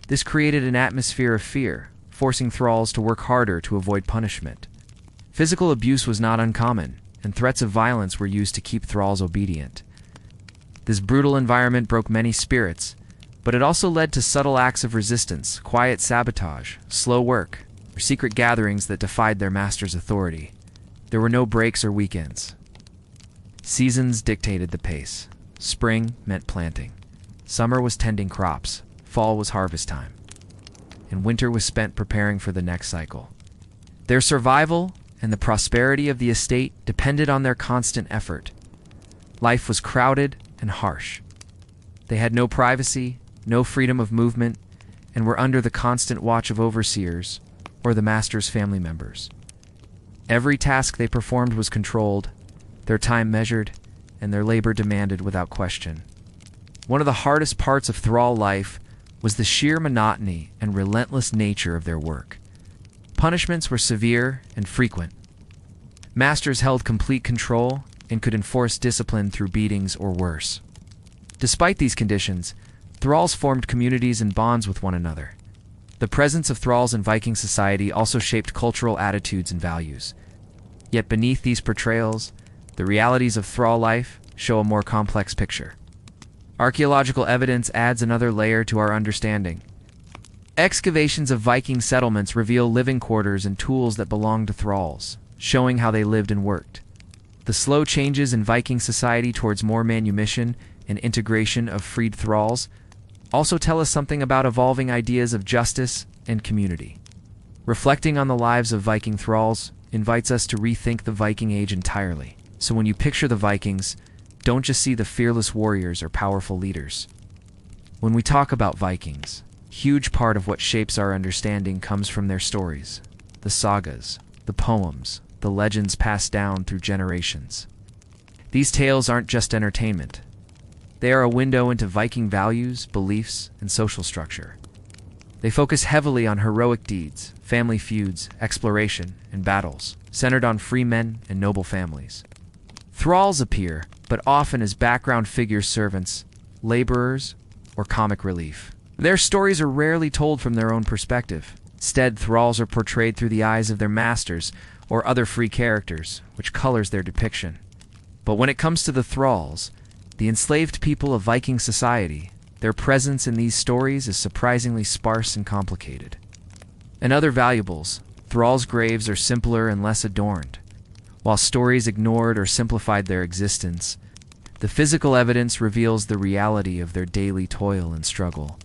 This created an atmosphere of fear, forcing thralls to work harder to avoid punishment. Physical abuse was not uncommon, and threats of violence were used to keep thralls obedient. This brutal environment broke many spirits, but it also led to subtle acts of resistance, quiet sabotage, slow work, or secret gatherings that defied their master's authority. There were no breaks or weekends. Seasons dictated the pace. Spring meant planting. Summer was tending crops. Fall was harvest time. And winter was spent preparing for the next cycle. Their survival and the prosperity of the estate depended on their constant effort. Life was crowded and harsh. They had no privacy, no freedom of movement, and were under the constant watch of overseers or the master's family members. Every task they performed was controlled, their time measured, and their labor demanded without question. One of the hardest parts of thrall life was the sheer monotony and relentless nature of their work. Punishments were severe and frequent. Masters held complete control and could enforce discipline through beatings or worse. Despite these conditions, thralls formed communities and bonds with one another. The presence of thralls in Viking society also shaped cultural attitudes and values. Yet beneath these portrayals, the realities of thrall life show a more complex picture. Archaeological evidence adds another layer to our understanding. Excavations of Viking settlements reveal living quarters and tools that belonged to thralls, showing how they lived and worked. The slow changes in Viking society towards more manumission and integration of freed thralls also tell us something about evolving ideas of justice and community. Reflecting on the lives of Viking thralls invites us to rethink the Viking Age entirely. So when you picture the Vikings, don't just see the fearless warriors or powerful leaders. When we talk about Vikings, a huge part of what shapes our understanding comes from their stories, the sagas, the poems, the legends passed down through generations. These tales aren't just entertainment. They are a window into Viking values, beliefs, and social structure. They focus heavily on heroic deeds, family feuds, exploration, and battles, centered on free men and noble families. Thralls appear, but often as background figures, servants, laborers, or comic relief. Their stories are rarely told from their own perspective. Instead, thralls are portrayed through the eyes of their masters or other free characters, which colors their depiction. But when it comes to the thralls, the enslaved people of Viking society, their presence in these stories is surprisingly sparse and complicated. And other valuables, thralls' graves are simpler and less adorned. While stories ignored or simplified their existence, the physical evidence reveals the reality of their daily toil and struggle.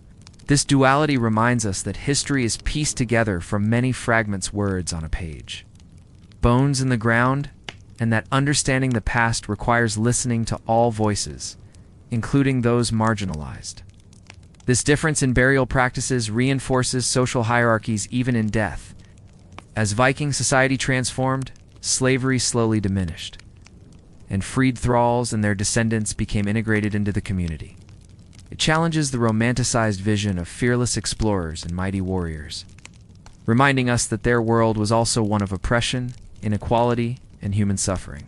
This duality reminds us that history is pieced together from many fragments words on a page. Bones in the ground, and that understanding the past requires listening to all voices, including those marginalized. This difference in burial practices reinforces social hierarchies even in death. As Viking society transformed, slavery slowly diminished, and freed thralls and their descendants became integrated into the community. It challenges the romanticized vision of fearless explorers and mighty warriors, reminding us that their world was also one of oppression, inequality, and human suffering.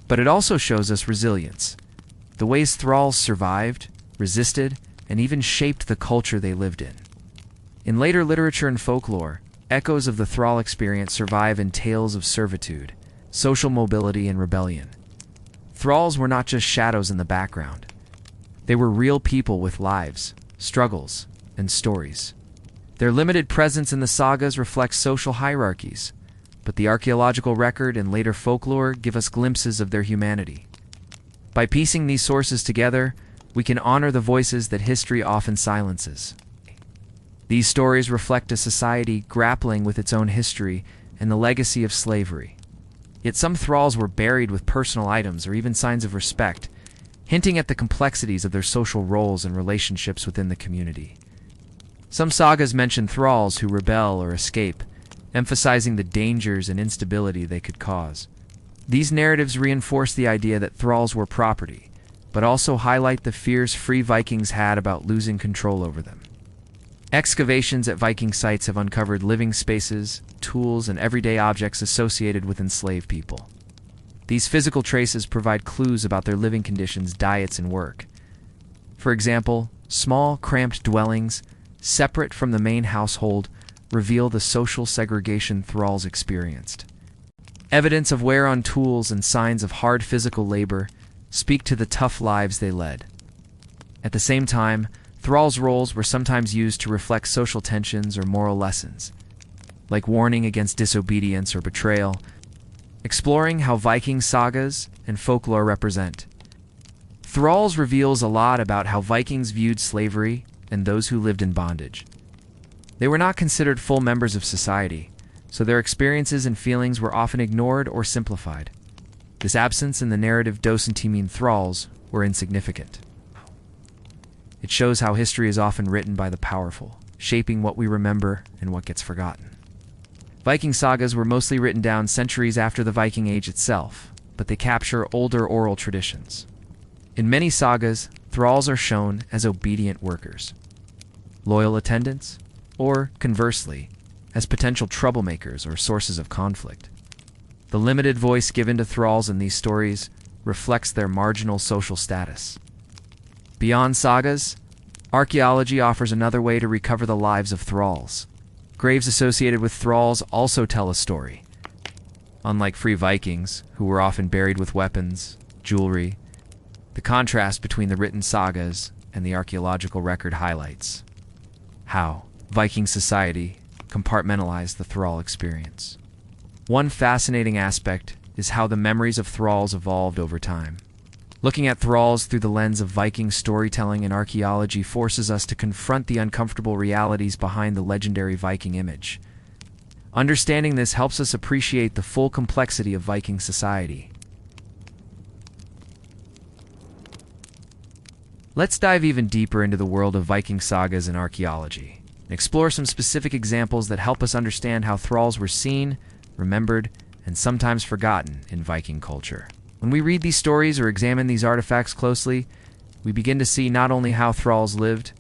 But it also shows us resilience, the ways thralls survived, resisted, and even shaped the culture they lived in. In later literature and folklore, echoes of the thrall experience survive in tales of servitude, social mobility, and rebellion. Thralls were not just shadows in the background. They were real people with lives, struggles, and stories. Their limited presence in the sagas reflects social hierarchies, but the archaeological record and later folklore give us glimpses of their humanity. By piecing these sources together, we can honor the voices that history often silences. These stories reflect a society grappling with its own history and the legacy of slavery. Yet some thralls were buried with personal items or even signs of respect, hinting at the complexities of their social roles and relationships within the community. Some sagas mention thralls who rebel or escape, emphasizing the dangers and instability they could cause. These narratives reinforce the idea that thralls were property, but also highlight the fears free Vikings had about losing control over them. Excavations at Viking sites have uncovered living spaces, tools, and everyday objects associated with enslaved people. These physical traces provide clues about their living conditions, diets, and work. For example, small, cramped dwellings, separate from the main household, reveal the social segregation thralls experienced. Evidence of wear on tools and signs of hard physical labor speak to the tough lives they led. At the same time, thralls' roles were sometimes used to reflect social tensions or moral lessons, like warning against disobedience or betrayal, exploring how Viking sagas and folklore represent. Thralls reveals a lot about how Vikings viewed slavery and those who lived in bondage. They were not considered full members of society, so their experiences and feelings were often ignored or simplified. This absence in the narrative doesn't mean thralls were insignificant. It shows how history is often written by the powerful, shaping what we remember and what gets forgotten. Viking sagas were mostly written down centuries after the Viking Age itself, but they capture older oral traditions. In many sagas, thralls are shown as obedient workers, loyal attendants, or, conversely, as potential troublemakers or sources of conflict. The limited voice given to thralls in these stories reflects their marginal social status. Beyond sagas, archaeology offers another way to recover the lives of thralls. Graves associated with thralls also tell a story. Unlike free Vikings, who were often buried with weapons, jewelry, the contrast between the written sagas and the archaeological record highlights how Viking society compartmentalized the thrall experience. One fascinating aspect is how the memories of thralls evolved over time. Looking at thralls through the lens of Viking storytelling and archaeology forces us to confront the uncomfortable realities behind the legendary Viking image. Understanding this helps us appreciate the full complexity of Viking society. Let's dive even deeper into the world of Viking sagas and archaeology, and explore some specific examples that help us understand how thralls were seen, remembered, and sometimes forgotten in Viking culture. When we read these stories or examine these artifacts closely, we begin to see not only how thralls lived,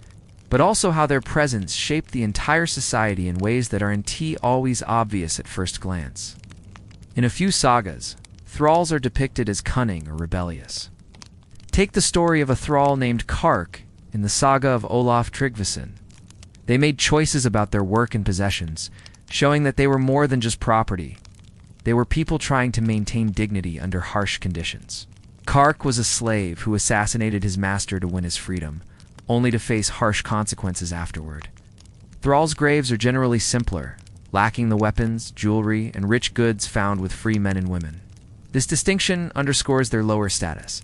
but also how their presence shaped the entire society in ways that aren't always obvious at first glance. In a few sagas, thralls are depicted as cunning or rebellious. Take the story of a thrall named Kark in the saga of Olaf Tryggvason. They made choices about their work and possessions, showing that they were more than just property. They were people trying to maintain dignity under harsh conditions. Kark was a slave who assassinated his master to win his freedom, only to face harsh consequences afterward. Thralls' graves are generally simpler, lacking the weapons, jewelry, and rich goods found with free men and women. This distinction underscores their lower status,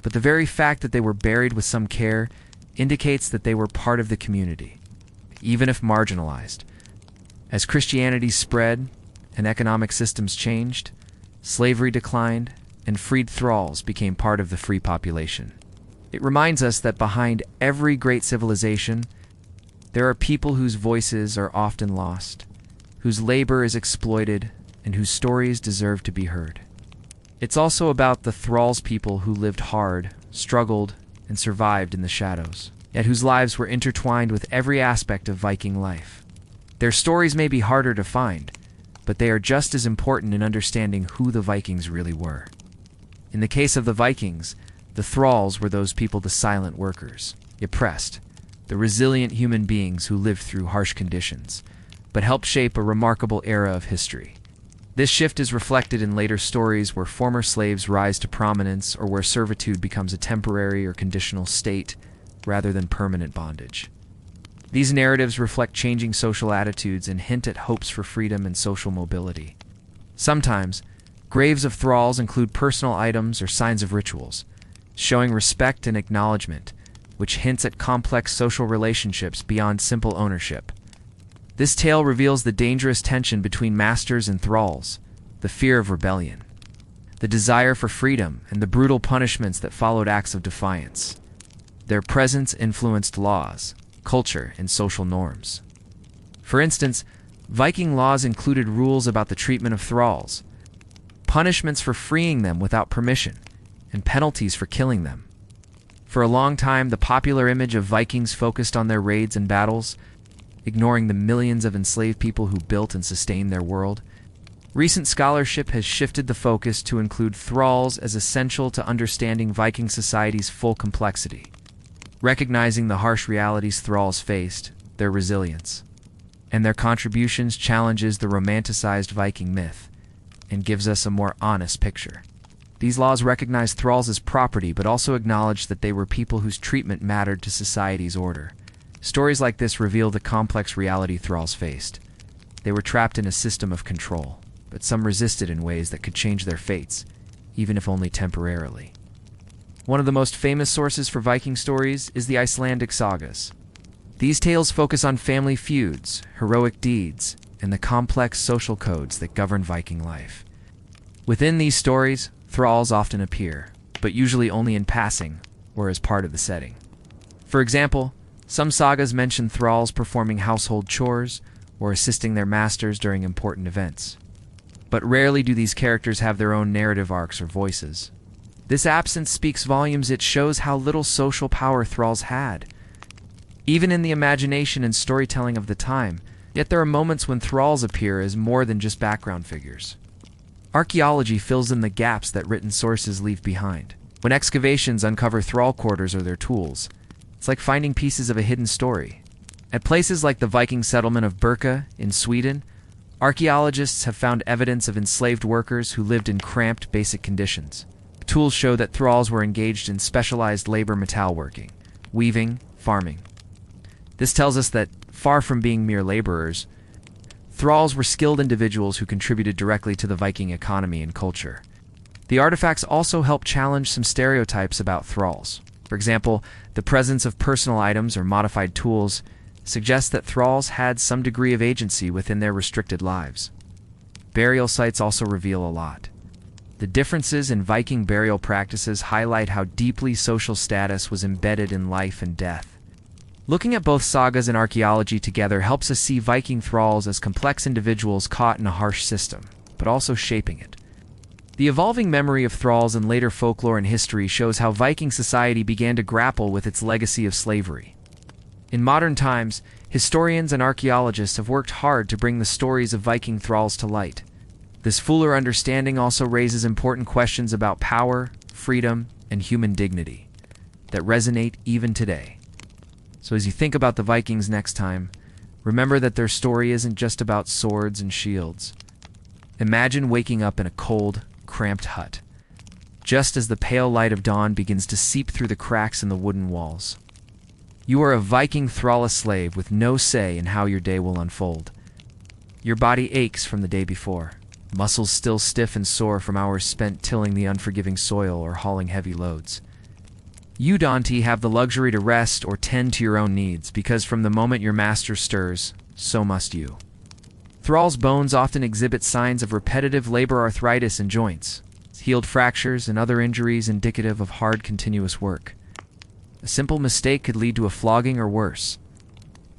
but the very fact that they were buried with some care indicates that they were part of the community, even if marginalized. As Christianity spread and economic systems changed, slavery declined, and freed thralls became part of the free population. It reminds us that behind every great civilization, there are people whose voices are often lost, whose labor is exploited, and whose stories deserve to be heard. It's also about the thralls people who lived hard, struggled, and survived in the shadows, yet whose lives were intertwined with every aspect of Viking life. Their stories may be harder to find, but they are just as important in understanding who the Vikings really were. In the case of the Vikings, the thralls were those people, the silent workers, the oppressed, the resilient human beings who lived through harsh conditions, but helped shape a remarkable era of history. This shift is reflected in later stories where former slaves rise to prominence or where servitude becomes a temporary or conditional state rather than permanent bondage. These narratives reflect changing social attitudes and hint at hopes for freedom and social mobility. Sometimes, graves of thralls include personal items or signs of rituals, showing respect and acknowledgement, which hints at complex social relationships beyond simple ownership. This tale reveals the dangerous tension between masters and thralls, the fear of rebellion, the desire for freedom, and the brutal punishments that followed acts of defiance. Their presence influenced laws, culture, and social norms. For instance, Viking laws included rules about the treatment of thralls, punishments for freeing them without permission, and penalties for killing them. For a long time, the popular image of Vikings focused on their raids and battles, ignoring the millions of enslaved people who built and sustained their world. Recent scholarship has shifted the focus to include thralls as essential to understanding Viking society's full complexity. Recognizing the harsh realities thralls faced, their resilience, and their contributions challenges the romanticized Viking myth and gives us a more honest picture. These laws recognize thralls as property but also acknowledge that they were people whose treatment mattered to society's order. Stories like this reveal the complex reality thralls faced. They were trapped in a system of control, but some resisted in ways that could change their fates, even if only temporarily. One of the most famous sources for Viking stories is the Icelandic sagas. These tales focus on family feuds, heroic deeds, and the complex social codes that govern Viking life. Within these stories, thralls often appear, but usually only in passing or as part of the setting. For example, some sagas mention thralls performing household chores or assisting their masters during important events. But rarely do these characters have their own narrative arcs or voices. This absence speaks volumes. It shows how little social power thralls had, even in the imagination and storytelling of the time. Yet there are moments when thralls appear as more than just background figures. Archaeology fills in the gaps that written sources leave behind. When excavations uncover thrall quarters or their tools, it's like finding pieces of a hidden story. At places like the Viking settlement of Birka in Sweden, archaeologists have found evidence of enslaved workers who lived in cramped, basic conditions. Tools show that thralls were engaged in specialized labor, metalworking, weaving, farming. This tells us that, far from being mere laborers, thralls were skilled individuals who contributed directly to the Viking economy and culture. The artifacts also help challenge some stereotypes about thralls. For example, the presence of personal items or modified tools suggests that thralls had some degree of agency within their restricted lives. Burial sites also reveal a lot. The differences in Viking burial practices highlight how deeply social status was embedded in life and death. Looking at both sagas and archaeology together helps us see Viking thralls as complex individuals caught in a harsh system, but also shaping it. The evolving memory of thralls in later folklore and history shows how Viking society began to grapple with its legacy of slavery. In modern times, historians and archaeologists have worked hard to bring the stories of Viking thralls to light. This fuller understanding also raises important questions about power, freedom, and human dignity that resonate even today. So as you think about the Vikings next time, remember that their story isn't just about swords and shields. Imagine waking up in a cold, cramped hut, just as the pale light of dawn begins to seep through the cracks in the wooden walls. You are a Viking thrall slave with no say in how your day will unfold. Your body aches from the day before, muscles still stiff and sore from hours spent tilling the unforgiving soil or hauling heavy loads. You, Dante, have the luxury to rest or tend to your own needs, because from the moment your master stirs, so must you. Thralls' bones often exhibit signs of repetitive labor arthritis in joints, healed fractures, and other injuries indicative of hard, continuous work. A simple mistake could lead to a flogging or worse.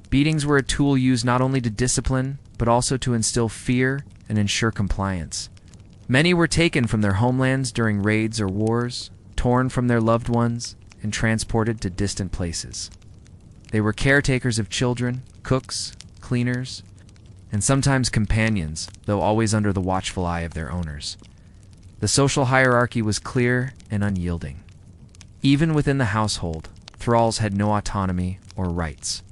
Beatings were a tool used not only to discipline, but also to instill fear and ensure compliance. Many were taken from their homelands during raids or wars, torn from their loved ones, and transported to distant places. They were caretakers of children, cooks, cleaners, and sometimes companions, though always under the watchful eye of their owners. The social hierarchy was clear and unyielding. Even within the household, thralls had no autonomy or rights.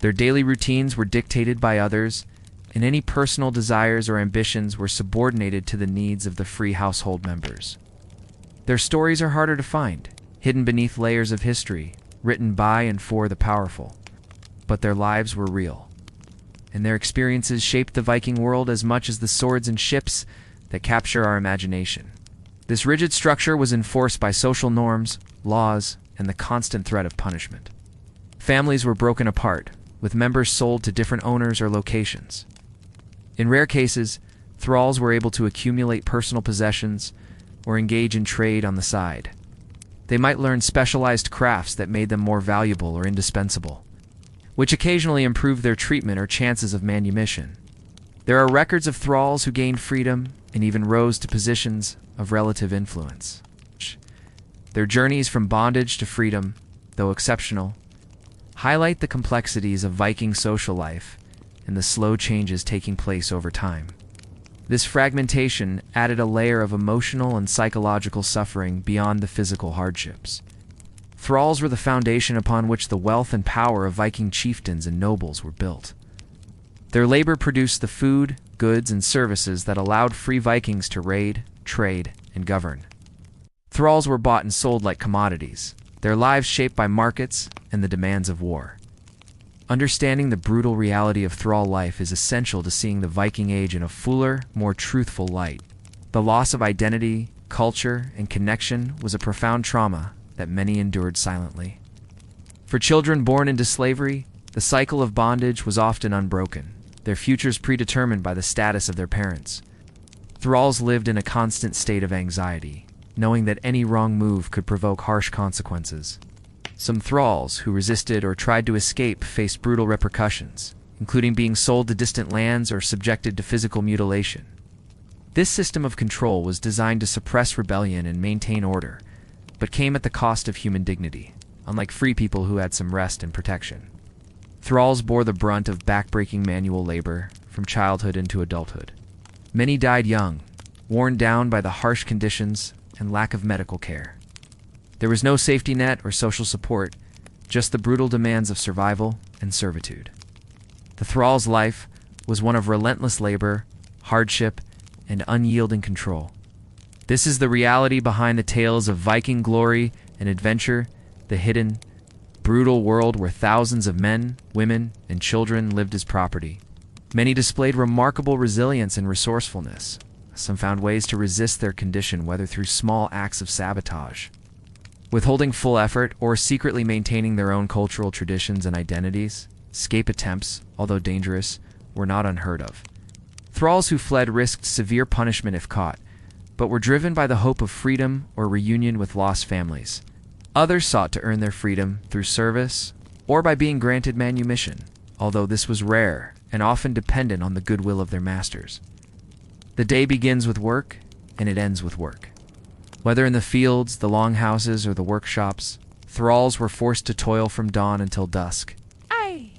Their daily routines were dictated by others, and any personal desires or ambitions were subordinated to the needs of the free household members. Their stories are harder to find, hidden beneath layers of history, written by and for the powerful. But their lives were real, and their experiences shaped the Viking world as much as the swords and ships that capture our imagination. This rigid structure was enforced by social norms, laws, and the constant threat of punishment. Families were broken apart, with members sold to different owners or locations. In rare cases, thralls were able to accumulate personal possessions or engage in trade on the side. They might learn specialized crafts that made them more valuable or indispensable, which occasionally improved their treatment or chances of manumission. There are records of thralls who gained freedom and even rose to positions of relative influence. Their journeys from bondage to freedom, though exceptional, highlight the complexities of Viking social life and the slow changes taking place over time. This fragmentation added a layer of emotional and psychological suffering beyond the physical hardships. Thralls were the foundation upon which the wealth and power of Viking chieftains and nobles were built. Their labor produced the food, goods, and services that allowed free Vikings to raid, trade, and govern. Thralls were bought and sold like commodities, their lives shaped by markets and the demands of war. Understanding the brutal reality of thrall life is essential to seeing the Viking Age in a fuller, more truthful light. The loss of identity, culture, and connection was a profound trauma that many endured silently. For children born into slavery, the cycle of bondage was often unbroken, their futures predetermined by the status of their parents. Thralls lived in a constant state of anxiety, knowing that any wrong move could provoke harsh consequences. Some thralls who resisted or tried to escape faced brutal repercussions, including being sold to distant lands or subjected to physical mutilation. This system of control was designed to suppress rebellion and maintain order, but came at the cost of human dignity, unlike free people who had some rest and protection. Thralls bore the brunt of backbreaking manual labor from childhood into adulthood. Many died young, worn down by the harsh conditions and lack of medical care. There was no safety net or social support, just the brutal demands of survival and servitude. The thrall's life was one of relentless labor, hardship, and unyielding control. This is the reality behind the tales of Viking glory and adventure, the hidden, brutal world where thousands of men, women, and children lived as property. Many displayed remarkable resilience and resourcefulness. Some found ways to resist their condition, whether through small acts of sabotage, withholding full effort, or secretly maintaining their own cultural traditions and identities. Escape attempts, although dangerous, were not unheard of. Thralls who fled risked severe punishment if caught, but were driven by the hope of freedom or reunion with lost families. Others sought to earn their freedom through service or by being granted manumission, although this was rare and often dependent on the goodwill of their masters. The day begins with work, and it ends with work. Whether in the fields, the longhouses, or the workshops, thralls were forced to toil from dawn until dusk. Aye.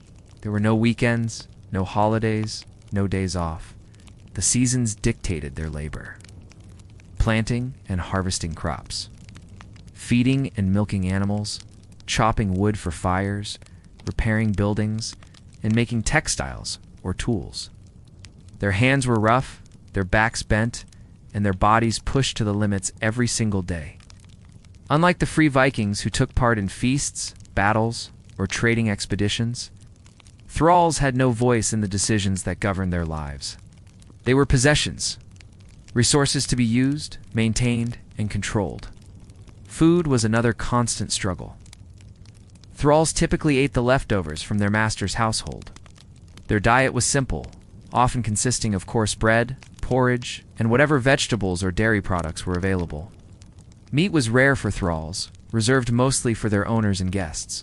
There were no weekends, no holidays, no days off. The seasons dictated their labor. Planting and harvesting crops, feeding and milking animals, chopping wood for fires, repairing buildings, and making textiles or tools. Their hands were rough, their backs bent, and their bodies pushed to the limits every single day. Unlike the free Vikings who took part in feasts, battles, or trading expeditions, thralls had no voice in the decisions that governed their lives. They were possessions, resources to be used, maintained, and controlled. Food was another constant struggle. Thralls typically ate the leftovers from their master's household. Their diet was simple, often consisting of coarse bread, porridge, and whatever vegetables or dairy products were available. Meat was rare for thralls, reserved mostly for their owners and guests.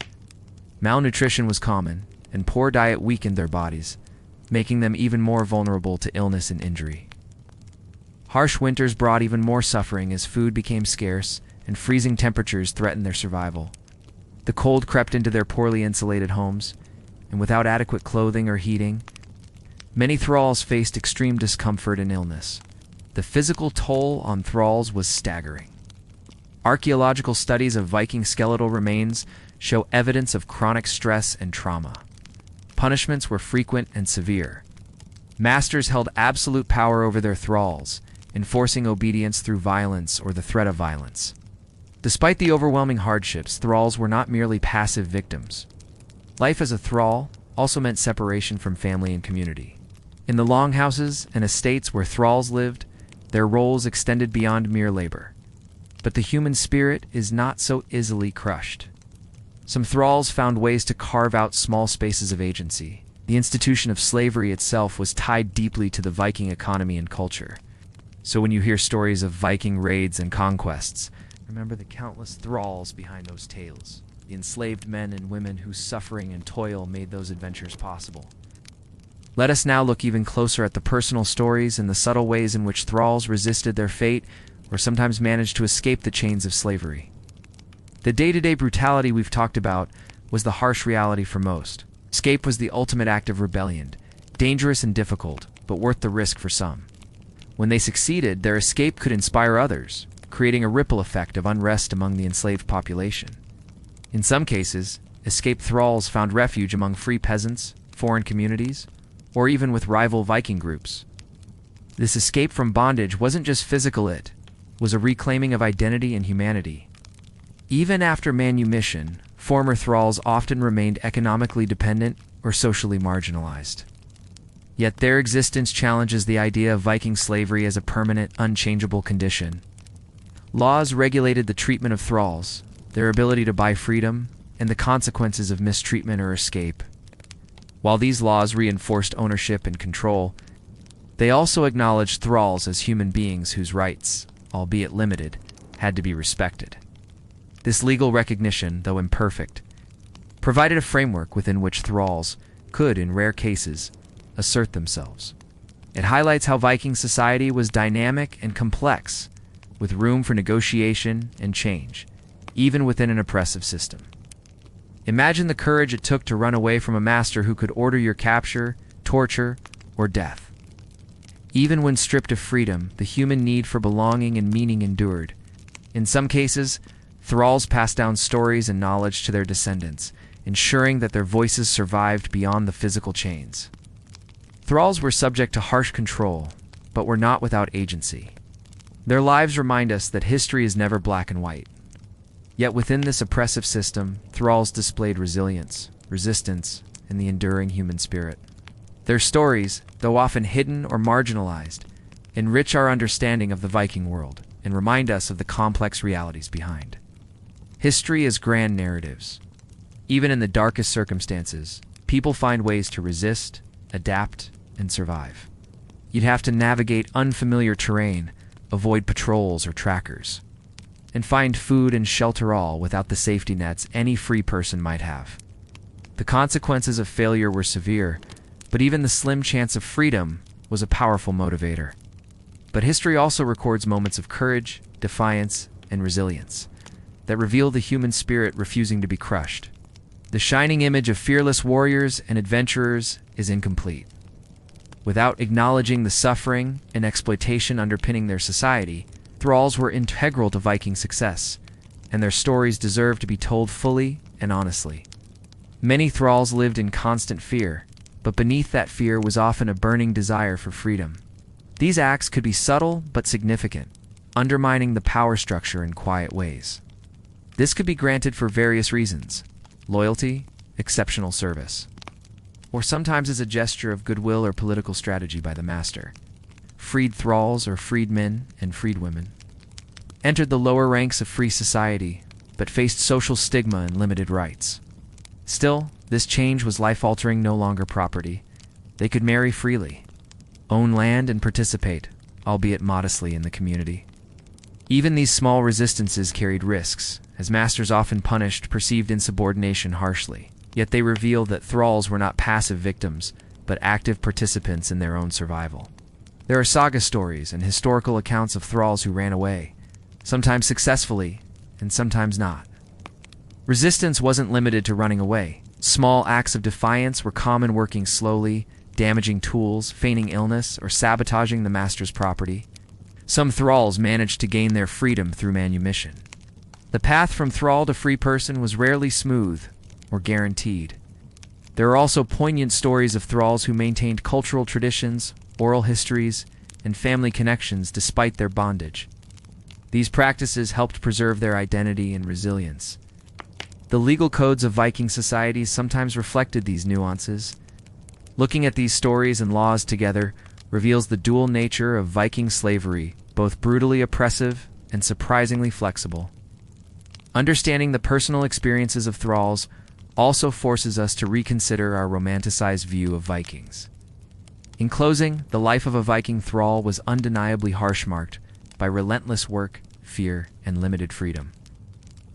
Malnutrition was common, and poor diet weakened their bodies, making them even more vulnerable to illness and injury. Harsh winters brought even more suffering as food became scarce and freezing temperatures threatened their survival. The cold crept into their poorly insulated homes, and without adequate clothing or heating, many thralls faced extreme discomfort and illness. The physical toll on thralls was staggering. Archaeological studies of Viking skeletal remains show evidence of chronic stress and trauma. Punishments were frequent and severe. Masters held absolute power over their thralls, enforcing obedience through violence or the threat of violence. Despite the overwhelming hardships, thralls were not merely passive victims. Life as a thrall also meant separation from family and community. In the longhouses and estates where thralls lived, their roles extended beyond mere labor. But the human spirit is not so easily crushed. Some thralls found ways to carve out small spaces of agency. The institution of slavery itself was tied deeply to the Viking economy and culture. So when you hear stories of Viking raids and conquests, remember the countless thralls behind those tales, the enslaved men and women whose suffering and toil made those adventures possible. Let us now look even closer at the personal stories and the subtle ways in which thralls resisted their fate or sometimes managed to escape the chains of slavery. The day-to-day brutality we've talked about was the harsh reality for most. Escape was the ultimate act of rebellion, dangerous and difficult, but worth the risk for some. When they succeeded, their escape could inspire others, creating a ripple effect of unrest among the enslaved population. In some cases, escaped thralls found refuge among free peasants, foreign communities, or even with rival Viking groups. This escape from bondage wasn't just physical, it was a reclaiming of identity and humanity. Even after manumission, former thralls often remained economically dependent or socially marginalized. Yet their existence challenges the idea of Viking slavery as a permanent, unchangeable condition. Laws regulated the treatment of thralls, their ability to buy freedom, and the consequences of mistreatment or escape. While these laws reinforced ownership and control, they also acknowledged thralls as human beings whose rights, albeit limited, had to be respected. This legal recognition, though imperfect, provided a framework within which thralls could, in rare cases, assert themselves. It highlights how Viking society was dynamic and complex, with room for negotiation and change, even within an oppressive system. Imagine the courage it took to run away from a master who could order your capture, torture, or death. Even when stripped of freedom, the human need for belonging and meaning endured. In some cases, thralls passed down stories and knowledge to their descendants, ensuring that their voices survived beyond the physical chains. Thralls were subject to harsh control, but were not without agency. Their lives remind us that history is never black and white. Yet within this oppressive system, thralls displayed resilience, resistance, and the enduring human spirit. Their stories, though often hidden or marginalized, enrich our understanding of the Viking world and remind us of the complex realities behind. History is grand narratives. Even in the darkest circumstances, people find ways to resist, adapt, and survive. You'd have to navigate unfamiliar terrain, avoid patrols or trackers, and find food and shelter all without the safety nets any free person might have. The consequences of failure were severe, but even the slim chance of freedom was a powerful motivator. But history also records moments of courage, defiance, and resilience that reveal the human spirit refusing to be crushed. The shining image of fearless warriors and adventurers is incomplete. Without acknowledging the suffering and exploitation underpinning their society, Thralls were integral to Viking success, and their stories deserve to be told fully and honestly. Many Thralls lived in constant fear, but beneath that fear was often a burning desire for freedom. These acts could be subtle but significant, undermining the power structure in quiet ways. This could be granted for various reasons: loyalty, exceptional service, or sometimes as a gesture of goodwill or political strategy by the master. Freed Thralls, or freedmen and freedwomen, entered the lower ranks of free society, but faced social stigma and limited rights. Still, this change was life-altering, no longer property. They could marry freely, own land, and participate, albeit modestly, in the community. Even these small resistances carried risks, as masters often punished perceived insubordination harshly. Yet they reveal that Thralls were not passive victims, but active participants in their own survival. There are saga stories and historical accounts of Thralls who ran away, sometimes successfully, and sometimes not. Resistance wasn't limited to running away. Small acts of defiance were common: working slowly, damaging tools, feigning illness, or sabotaging the master's property. Some Thralls managed to gain their freedom through manumission. The path from thrall to free person was rarely smooth or guaranteed. There are also poignant stories of Thralls who maintained cultural traditions, oral histories, and family connections despite their bondage. These practices helped preserve their identity and resilience. The legal codes of Viking societies sometimes reflected these nuances. Looking at these stories and laws together reveals the dual nature of Viking slavery, both brutally oppressive and surprisingly flexible. Understanding the personal experiences of Thralls also forces us to reconsider our romanticized view of Vikings. In closing, the life of a Viking thrall was undeniably harsh, marked by relentless work, fear, and limited freedom.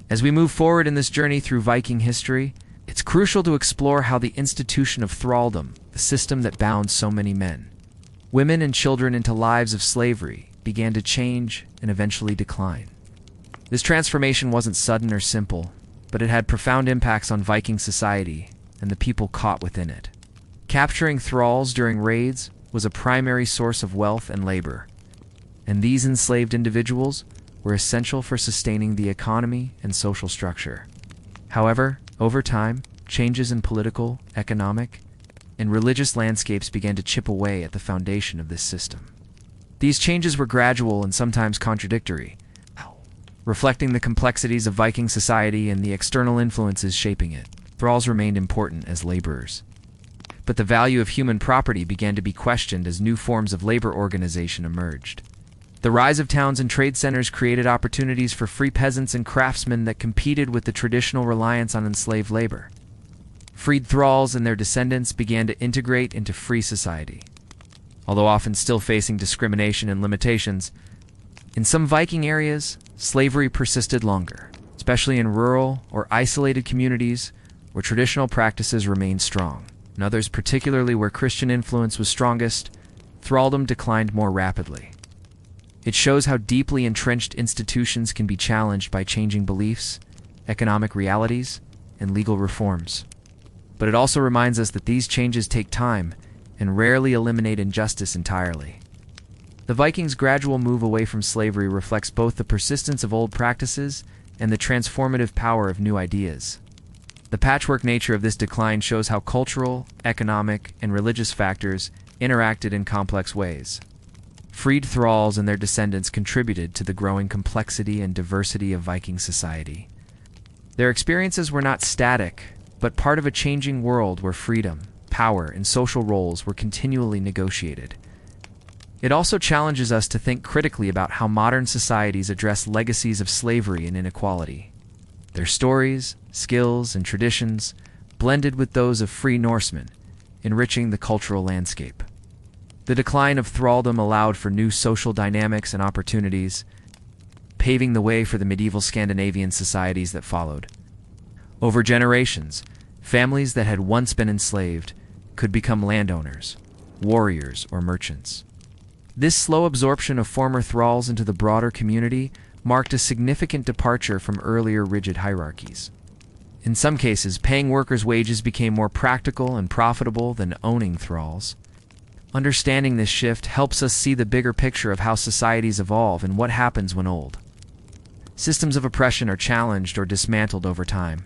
As we move forward in this journey through Viking history, it's crucial to explore how the institution of thraldom, the system that bound so many men, women, and children into lives of slavery, began to change and eventually decline. This transformation wasn't sudden or simple, but it had profound impacts on Viking society and the people caught within it. Capturing thralls during raids was a primary source of wealth and labor, and these enslaved individuals were essential for sustaining the economy and social structure. However, over time, changes in political, economic, and religious landscapes began to chip away at the foundation of this system. These changes were gradual and sometimes contradictory, reflecting the complexities of Viking society and the external influences shaping it. Thralls remained important as laborers, but the value of human property began to be questioned as new forms of labor organization emerged. The rise of towns and trade centers created opportunities for free peasants and craftsmen that competed with the traditional reliance on enslaved labor. Freed thralls and their descendants began to integrate into free society, although often still facing discrimination and limitations. In some Viking areas, slavery persisted longer, especially in rural or isolated communities where traditional practices remained strong. In others, particularly where Christian influence was strongest, thraldom declined more rapidly. It shows how deeply entrenched institutions can be challenged by changing beliefs, economic realities, and legal reforms. But it also reminds us that these changes take time and rarely eliminate injustice entirely. The Vikings' gradual move away from slavery reflects both the persistence of old practices and the transformative power of new ideas. The patchwork nature of this decline shows how cultural, economic, and religious factors interacted in complex ways. Freed thralls and their descendants contributed to the growing complexity and diversity of Viking society. Their experiences were not static, but part of a changing world where freedom, power, and social roles were continually negotiated. It also challenges us to think critically about how modern societies address legacies of slavery and inequality. Their stories, skills, and traditions blended with those of free Norsemen, enriching the cultural landscape. The decline of thraldom allowed for new social dynamics and opportunities, paving the way for the medieval Scandinavian societies that followed. Over generations, families that had once been enslaved could become landowners, warriors, or merchants. This slow absorption of former thralls into the broader community marked a significant departure from earlier rigid hierarchies. In some cases, paying workers' wages became more practical and profitable than owning thralls. Understanding this shift helps us see the bigger picture of how societies evolve and what happens when old. Systems of oppression are challenged or dismantled over time.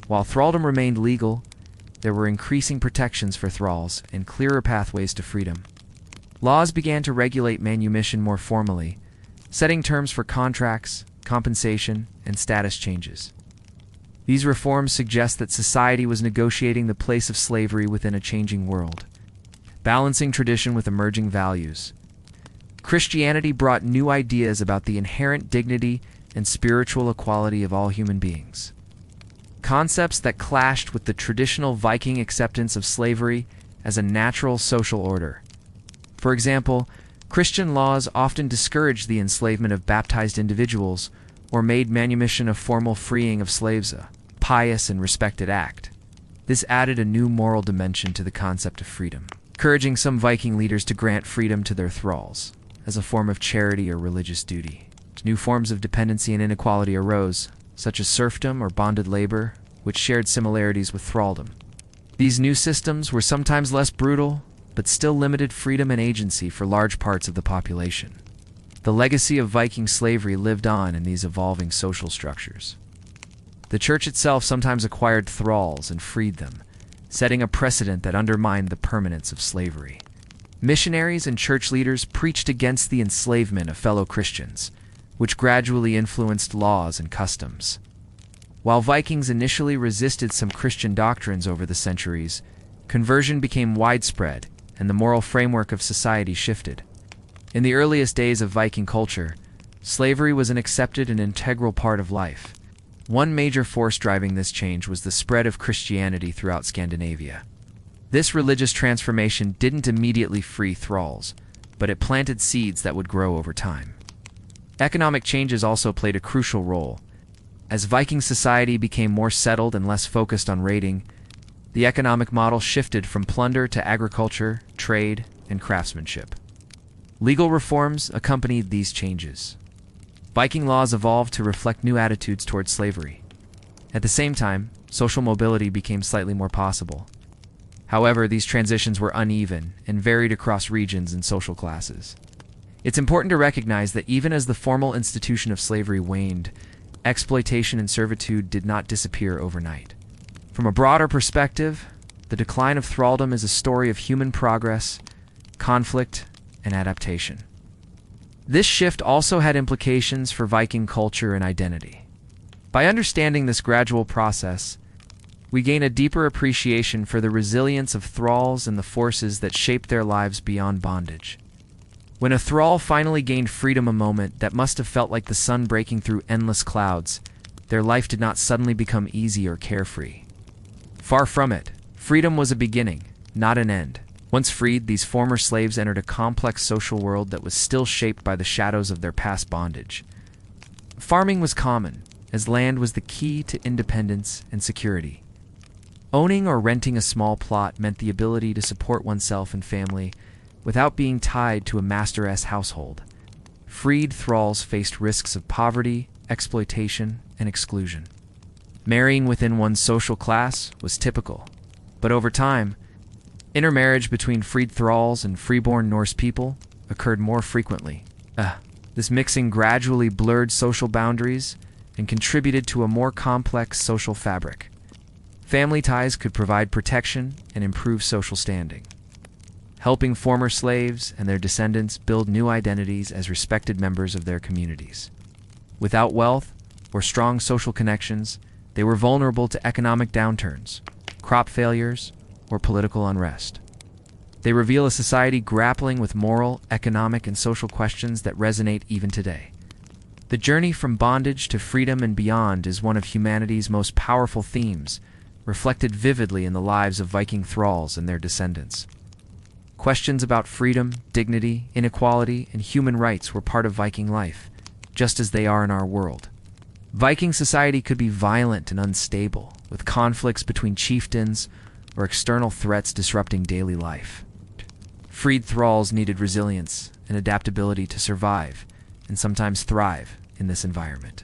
While thraldom remained legal, there were increasing protections for thralls and clearer pathways to freedom. Laws began to regulate manumission more formally, setting terms for contracts, compensation, and status changes. These reforms suggest that society was negotiating the place of slavery within a changing world, balancing tradition with emerging values. Christianity brought new ideas about the inherent dignity and spiritual equality of all human beings. Concepts that clashed with the traditional Viking acceptance of slavery as a natural social order. For example, Christian laws often discouraged the enslavement of baptized individuals or made manumission a formal freeing of slaves a pious and respected act. This added a new moral dimension to the concept of freedom, encouraging some Viking leaders to grant freedom to their thralls as a form of charity or religious duty. New forms of dependency and inequality arose, such as serfdom or bonded labor, which shared similarities with thraldom. These new systems were sometimes less brutal, but still limited freedom and agency for large parts of the population. The legacy of Viking slavery lived on in these evolving social structures. The church itself sometimes acquired thralls and freed them, setting a precedent that undermined the permanence of slavery. Missionaries and church leaders preached against the enslavement of fellow Christians, which gradually influenced laws and customs. While Vikings initially resisted some Christian doctrines over the centuries, conversion became widespread and the moral framework of society shifted. In the earliest days of Viking culture, slavery was an accepted and integral part of life. One major force driving this change was the spread of Christianity throughout Scandinavia. This religious transformation didn't immediately free thralls, but it planted seeds that would grow over time. Economic changes also played a crucial role. As Viking society became more settled and less focused on raiding, the economic model shifted from plunder to agriculture, trade, and craftsmanship. Legal reforms accompanied these changes. Viking laws evolved to reflect new attitudes towards slavery. At the same time, social mobility became slightly more possible. However, these transitions were uneven and varied across regions and social classes. It's important to recognize that even as the formal institution of slavery waned, exploitation and servitude did not disappear overnight. From a broader perspective, the decline of thraldom is a story of human progress, conflict, and adaptation. This shift also had implications for Viking culture and identity. By understanding this gradual process, we gain a deeper appreciation for the resilience of thralls and the forces that shaped their lives beyond bondage. When a thrall finally gained freedom, a moment that must have felt like the sun breaking through endless clouds, their life did not suddenly become easy or carefree. Far from it, freedom was a beginning, not an end. Once freed, these former slaves entered a complex social world that was still shaped by the shadows of their past bondage. Farming was common, as land was the key to independence and security. Owning or renting a small plot meant the ability to support oneself and family without being tied to a master-s household. Freed thralls faced risks of poverty, exploitation, and exclusion. Marrying within one's social class was typical, but over time, intermarriage between freed thralls and freeborn Norse people occurred more frequently. This mixing gradually blurred social boundaries and contributed to a more complex social fabric. Family ties could provide protection and improve social standing, helping former slaves and their descendants build new identities as respected members of their communities. Without wealth or strong social connections, they were vulnerable to economic downturns, crop failures, or political unrest. They reveal a society grappling with moral, economic, and social questions that resonate even today. The journey from bondage to freedom and beyond is one of humanity's most powerful themes, reflected vividly in the lives of Viking thralls and their descendants. Questions about freedom, dignity, inequality, and human rights were part of Viking life, just as they are in our world. Viking society could be violent and unstable, with conflicts between chieftains or external threats disrupting daily life. Freed thralls needed resilience and adaptability to survive, and sometimes thrive, in this environment.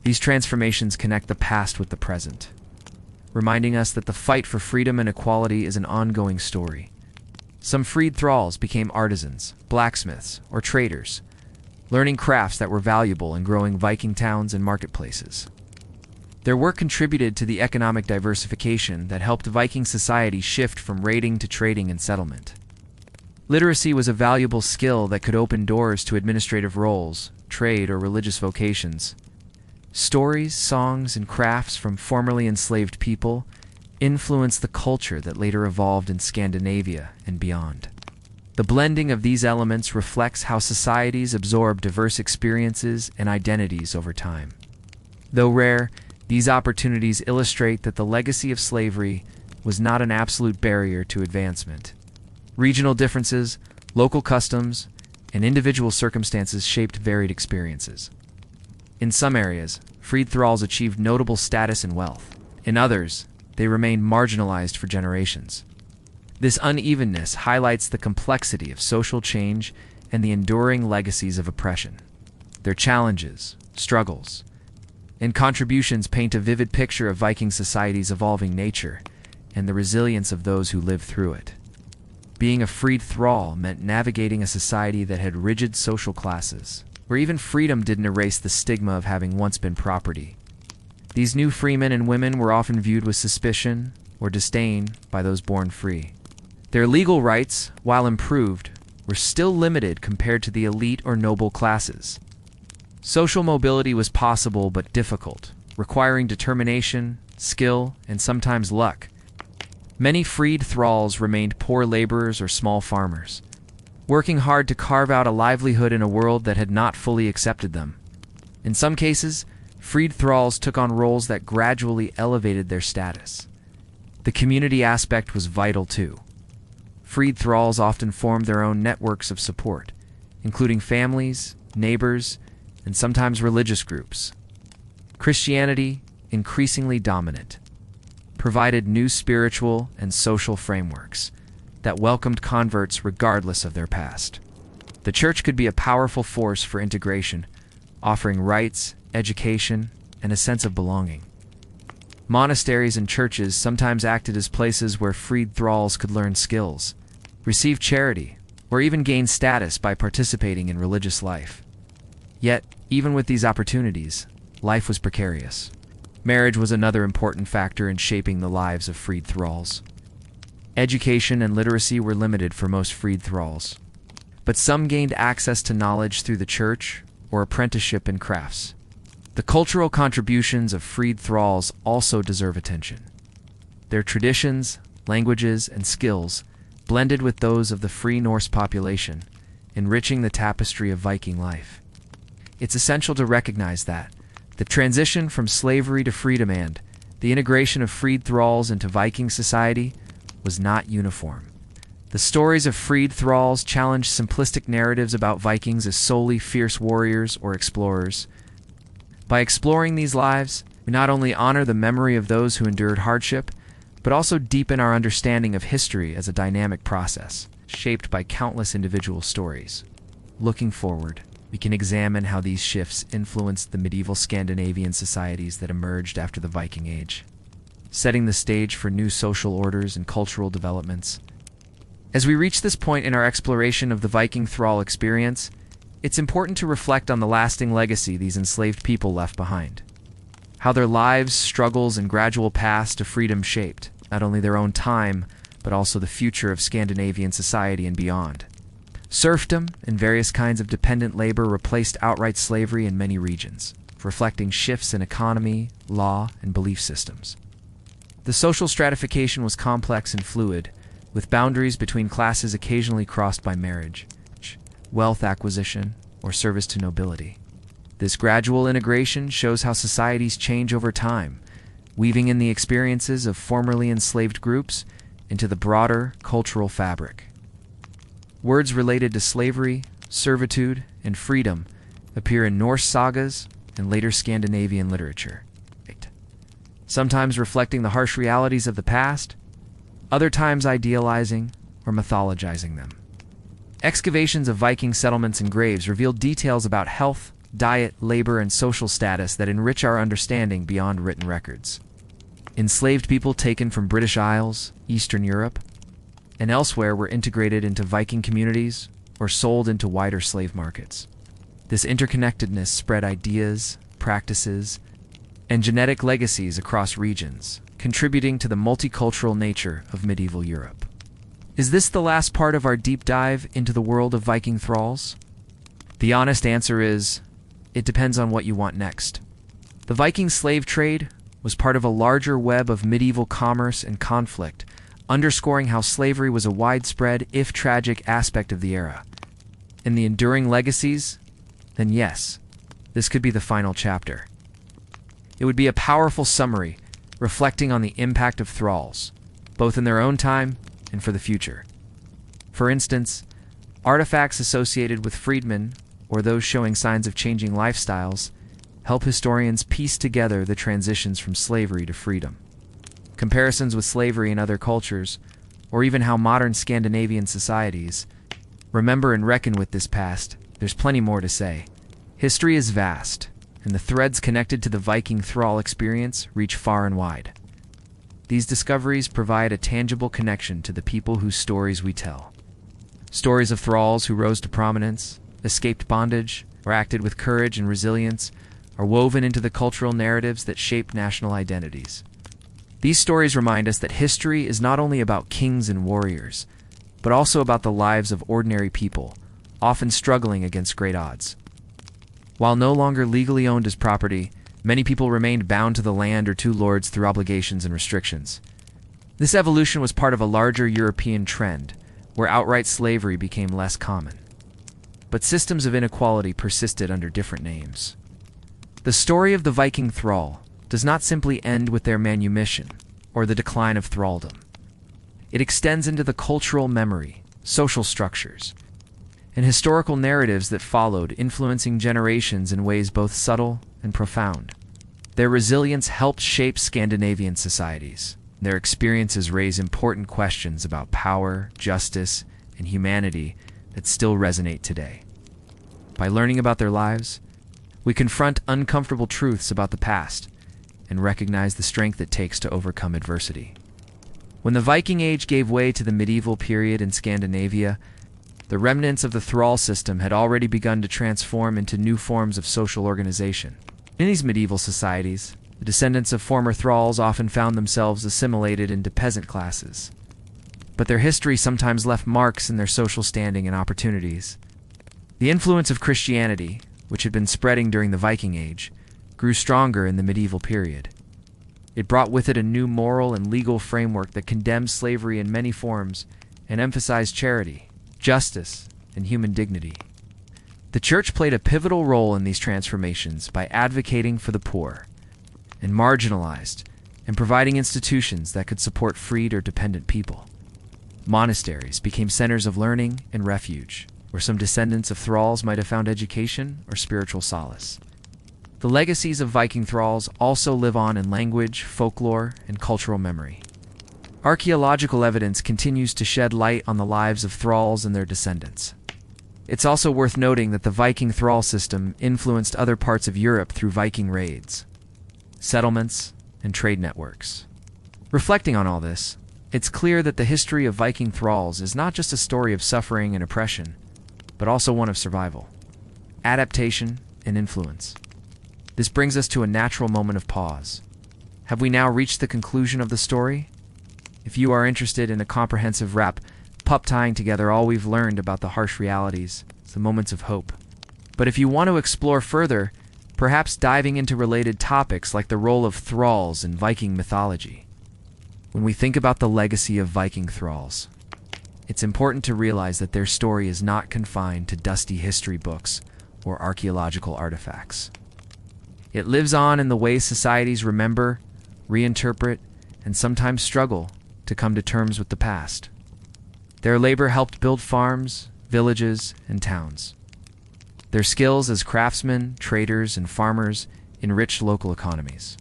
These transformations connect the past with the present, reminding us that the fight for freedom and equality is an ongoing story. Some freed thralls became artisans, blacksmiths, or traders, learning crafts that were valuable in growing Viking towns and marketplaces. Their work contributed to the economic diversification that helped Viking society shift from raiding to trading and settlement. Literacy was a valuable skill that could open doors to administrative roles, trade, or religious vocations. Stories, songs, and crafts from formerly enslaved people influenced the culture that later evolved in Scandinavia and beyond. The blending of these elements reflects how societies absorb diverse experiences and identities over time. Though rare, these opportunities illustrate that the legacy of slavery was not an absolute barrier to advancement. Regional differences, local customs, and individual circumstances shaped varied experiences. In some areas, freed thralls achieved notable status and wealth. In others, they remained marginalized for generations. This unevenness highlights the complexity of social change and the enduring legacies of oppression. Their challenges, struggles, and contributions paint a vivid picture of Viking society's evolving nature and the resilience of those who lived through it. Being a freed thrall meant navigating a society that had rigid social classes, where even freedom didn't erase the stigma of having once been property. These new freemen and women were often viewed with suspicion or disdain by those born free. Their legal rights, while improved, were still limited compared to the elite or noble classes. Social mobility was possible but difficult, requiring determination, skill, and sometimes luck. Many freed thralls remained poor laborers or small farmers, working hard to carve out a livelihood in a world that had not fully accepted them. In some cases, freed thralls took on roles that gradually elevated their status. The community aspect was vital too. Freed thralls often formed their own networks of support, including families, neighbors, and sometimes religious groups. Christianity, increasingly dominant, provided new spiritual and social frameworks that welcomed converts regardless of their past. The church could be a powerful force for integration, offering rights, education, and a sense of belonging. Monasteries and churches sometimes acted as places where freed thralls could learn skills, receive charity, or even gain status by participating in religious life. Yet, even with these opportunities, life was precarious. Marriage was another important factor in shaping the lives of freed thralls. Education and literacy were limited for most freed thralls, but some gained access to knowledge through the church or apprenticeship in crafts. The cultural contributions of freed thralls also deserve attention. Their traditions, languages, and skills blended with those of the Free Norse population, enriching the tapestry of Viking life. It's essential to recognize that the transition from slavery to freedom and the integration of freed thralls into Viking society was not uniform. The stories of freed thralls challenged simplistic narratives about Vikings as solely fierce warriors or explorers. By exploring these lives, we not only honor the memory of those who endured hardship, but also deepen our understanding of history as a dynamic process, shaped by countless individual stories. Looking forward, we can examine how these shifts influenced the medieval Scandinavian societies that emerged after the Viking Age, setting the stage for new social orders and cultural developments. As we reach this point in our exploration of the Viking Thrall experience, it's important to reflect on the lasting legacy these enslaved people left behind. How their lives, struggles, and gradual paths to freedom shaped not only their own time, but also the future of Scandinavian society and beyond. Serfdom and various kinds of dependent labor replaced outright slavery in many regions, reflecting shifts in economy, law, and belief systems. The social stratification was complex and fluid, with boundaries between classes occasionally crossed by marriage, wealth acquisition, or service to nobility. This gradual integration shows how societies change over time, weaving in the experiences of formerly enslaved groups into the broader cultural fabric. Words related to slavery, servitude, and freedom appear in Norse sagas and later Scandinavian literature, sometimes reflecting the harsh realities of the past, other times idealizing or mythologizing them. Excavations of Viking settlements and graves reveal details about health, diet, labor, and social status that enrich our understanding beyond written records. Enslaved people taken from British Isles, Eastern Europe, and elsewhere were integrated into Viking communities or sold into wider slave markets. This interconnectedness spread ideas, practices, and genetic legacies across regions, contributing to the multicultural nature of medieval Europe. Is this the last part of our deep dive into the world of Viking thralls? The honest answer is, it depends on what you want next. The Viking slave trade was part of a larger web of medieval commerce and conflict, underscoring how slavery was a widespread, if tragic, aspect of the era. And the enduring legacies? Then yes, this could be the final chapter. It would be a powerful summary, reflecting on the impact of thralls, both in their own time and for the future. For instance, artifacts associated with freedmen, or those showing signs of changing lifestyles, help historians piece together the transitions from slavery to freedom. Comparisons with slavery in other cultures, or even how modern Scandinavian societies remember and reckon with this past, there's plenty more to say. History is vast, and the threads connected to the Viking thrall experience reach far and wide. These discoveries provide a tangible connection to the people whose stories we tell. Stories of thralls who rose to prominence, escaped bondage, or acted with courage and resilience are woven into the cultural narratives that shape national identities. These stories remind us that history is not only about kings and warriors, but also about the lives of ordinary people, often struggling against great odds. While no longer legally owned as property, many people remained bound to the land or to lords through obligations and restrictions. This evolution was part of a larger European trend, where outright slavery became less common. But systems of inequality persisted under different names. The story of the Viking thrall does not simply end with their manumission or the decline of thraldom. It extends into the cultural memory, social structures, and historical narratives that followed, influencing generations in ways both subtle and profound. Their resilience helped shape Scandinavian societies. Their experiences raise important questions about power, justice, and humanity that still resonate today. By learning about their lives, we confront uncomfortable truths about the past and recognize the strength it takes to overcome adversity. When the Viking Age gave way to the medieval period in Scandinavia, the remnants of the thrall system had already begun to transform into new forms of social organization. In these medieval societies, the descendants of former thralls often found themselves assimilated into peasant classes. But their history sometimes left marks in their social standing and opportunities. The influence of Christianity, which had been spreading during the Viking Age, grew stronger in the medieval period. It brought with it a new moral and legal framework that condemned slavery in many forms and emphasized charity, justice, and human dignity. The church played a pivotal role in these transformations by advocating for the poor and marginalized and providing institutions that could support freed or dependent people. Monasteries became centers of learning and refuge, where some descendants of thralls might have found education or spiritual solace. The legacies of Viking thralls also live on in language, folklore, and cultural memory. Archaeological evidence continues to shed light on the lives of thralls and their descendants. It's also worth noting that the Viking thrall system influenced other parts of Europe through Viking raids, settlements, and trade networks. Reflecting on all this, it's clear that the history of Viking thralls is not just a story of suffering and oppression, but also one of survival, adaptation, and influence. This brings us to a natural moment of pause. Have we now reached the conclusion of the story? If you are interested in a comprehensive wrap-up tying together all we've learned about the harsh realities, the moments of hope. But if you want to explore further, perhaps diving into related topics like the role of thralls in Viking mythology. When we think about the legacy of Viking thralls, it's important to realize that their story is not confined to dusty history books or archaeological artifacts. It lives on in the way societies remember, reinterpret, and sometimes struggle to come to terms with the past. Their labor helped build farms, villages, and towns. Their skills as craftsmen, traders, and farmers enriched local economies.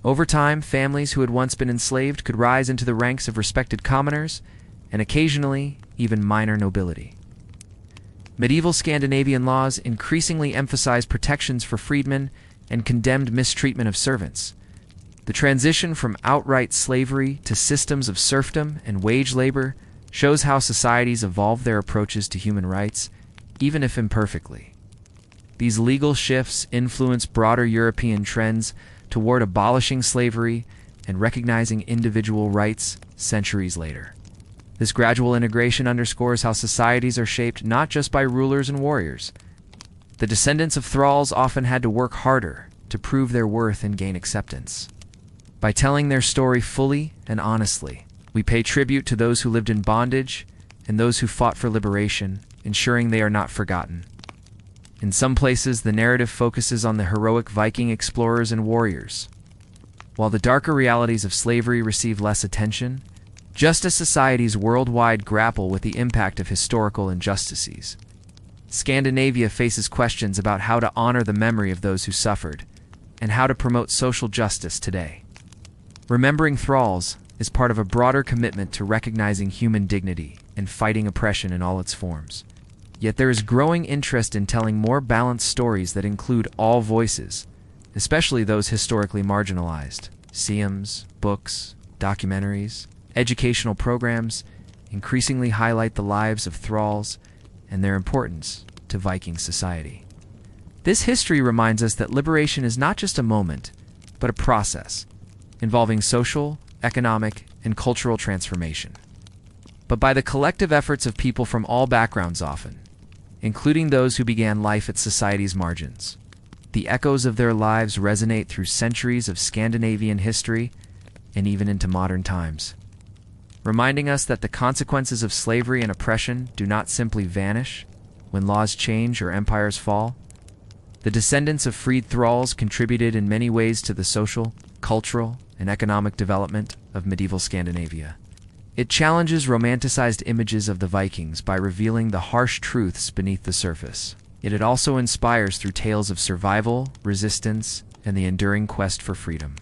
Over time, families who had once been enslaved could rise into the ranks of respected commoners, and occasionally, even minor nobility. Medieval Scandinavian laws increasingly emphasized protections for freedmen and condemned mistreatment of servants. The transition from outright slavery to systems of serfdom and wage labor shows how societies evolve their approaches to human rights, even if imperfectly. These legal shifts influence broader European trends toward abolishing slavery and recognizing individual rights centuries later. This gradual integration underscores how societies are shaped not just by rulers and warriors. The descendants of thralls often had to work harder to prove their worth and gain acceptance. By telling their story fully and honestly, we pay tribute to those who lived in bondage and those who fought for liberation, ensuring they are not forgotten. In some places, the narrative focuses on the heroic Viking explorers and warriors, while the darker realities of slavery receive less attention, just as societies worldwide grapple with the impact of historical injustices. Scandinavia faces questions about how to honor the memory of those who suffered and how to promote social justice today. Remembering Thralls is part of a broader commitment to recognizing human dignity and fighting oppression in all its forms. Yet there is growing interest in telling more balanced stories that include all voices, especially those historically marginalized. Museums, books, documentaries, educational programs increasingly highlight the lives of thralls and their importance to Viking society. This history reminds us that liberation is not just a moment, but a process involving social, economic, and cultural transformation. But by the collective efforts of people from all backgrounds often, including those who began life at society's margins. The echoes of their lives resonate through centuries of Scandinavian history and even into modern times, reminding us that the consequences of slavery and oppression do not simply vanish when laws change or empires fall. The descendants of freed thralls contributed in many ways to the social, cultural, and economic development of medieval Scandinavia. It challenges romanticized images of the Vikings by revealing the harsh truths beneath the surface. Yet it also inspires through tales of survival, resistance, and the enduring quest for freedom.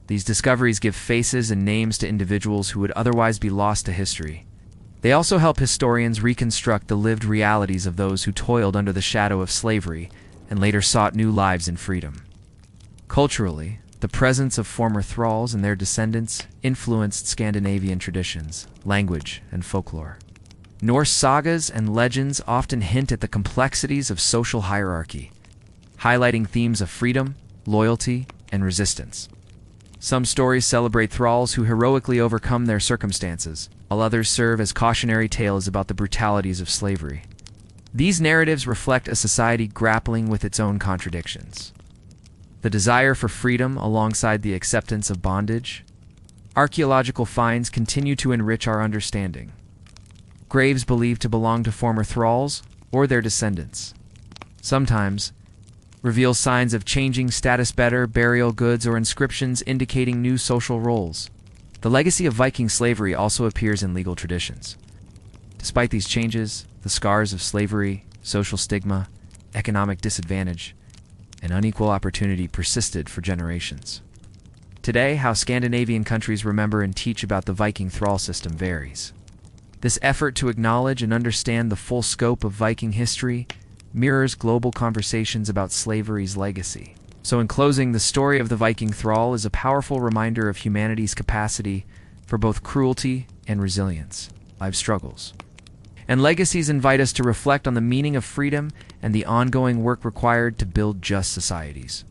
These discoveries give faces and names to individuals who would otherwise be lost to history. They also help historians reconstruct the lived realities of those who toiled under the shadow of slavery and later sought new lives in freedom. Culturally, the presence of former thralls and their descendants influenced Scandinavian traditions, language, and folklore. Norse sagas and legends often hint at the complexities of social hierarchy, highlighting themes of freedom, loyalty, and resistance. Some stories celebrate thralls who heroically overcome their circumstances, while others serve as cautionary tales about the brutalities of slavery. These narratives reflect a society grappling with its own contradictions. The desire for freedom alongside the acceptance of bondage. Archaeological finds continue to enrich our understanding. Graves believed to belong to former thralls or their descendants sometimes reveal signs of changing status, better burial goods, or inscriptions indicating new social roles. The legacy of Viking slavery also appears in legal traditions. Despite these changes, the scars of slavery, social stigma, economic disadvantage, and unequal opportunity persisted for generations. Today, how Scandinavian countries remember and teach about the Viking thrall system varies. This effort to acknowledge and understand the full scope of Viking history mirrors global conversations about slavery's legacy. So in closing, the story of the Viking thrall is a powerful reminder of humanity's capacity for both cruelty and resilience, life struggles. And legacies invite us to reflect on the meaning of freedom and the ongoing work required to build just societies.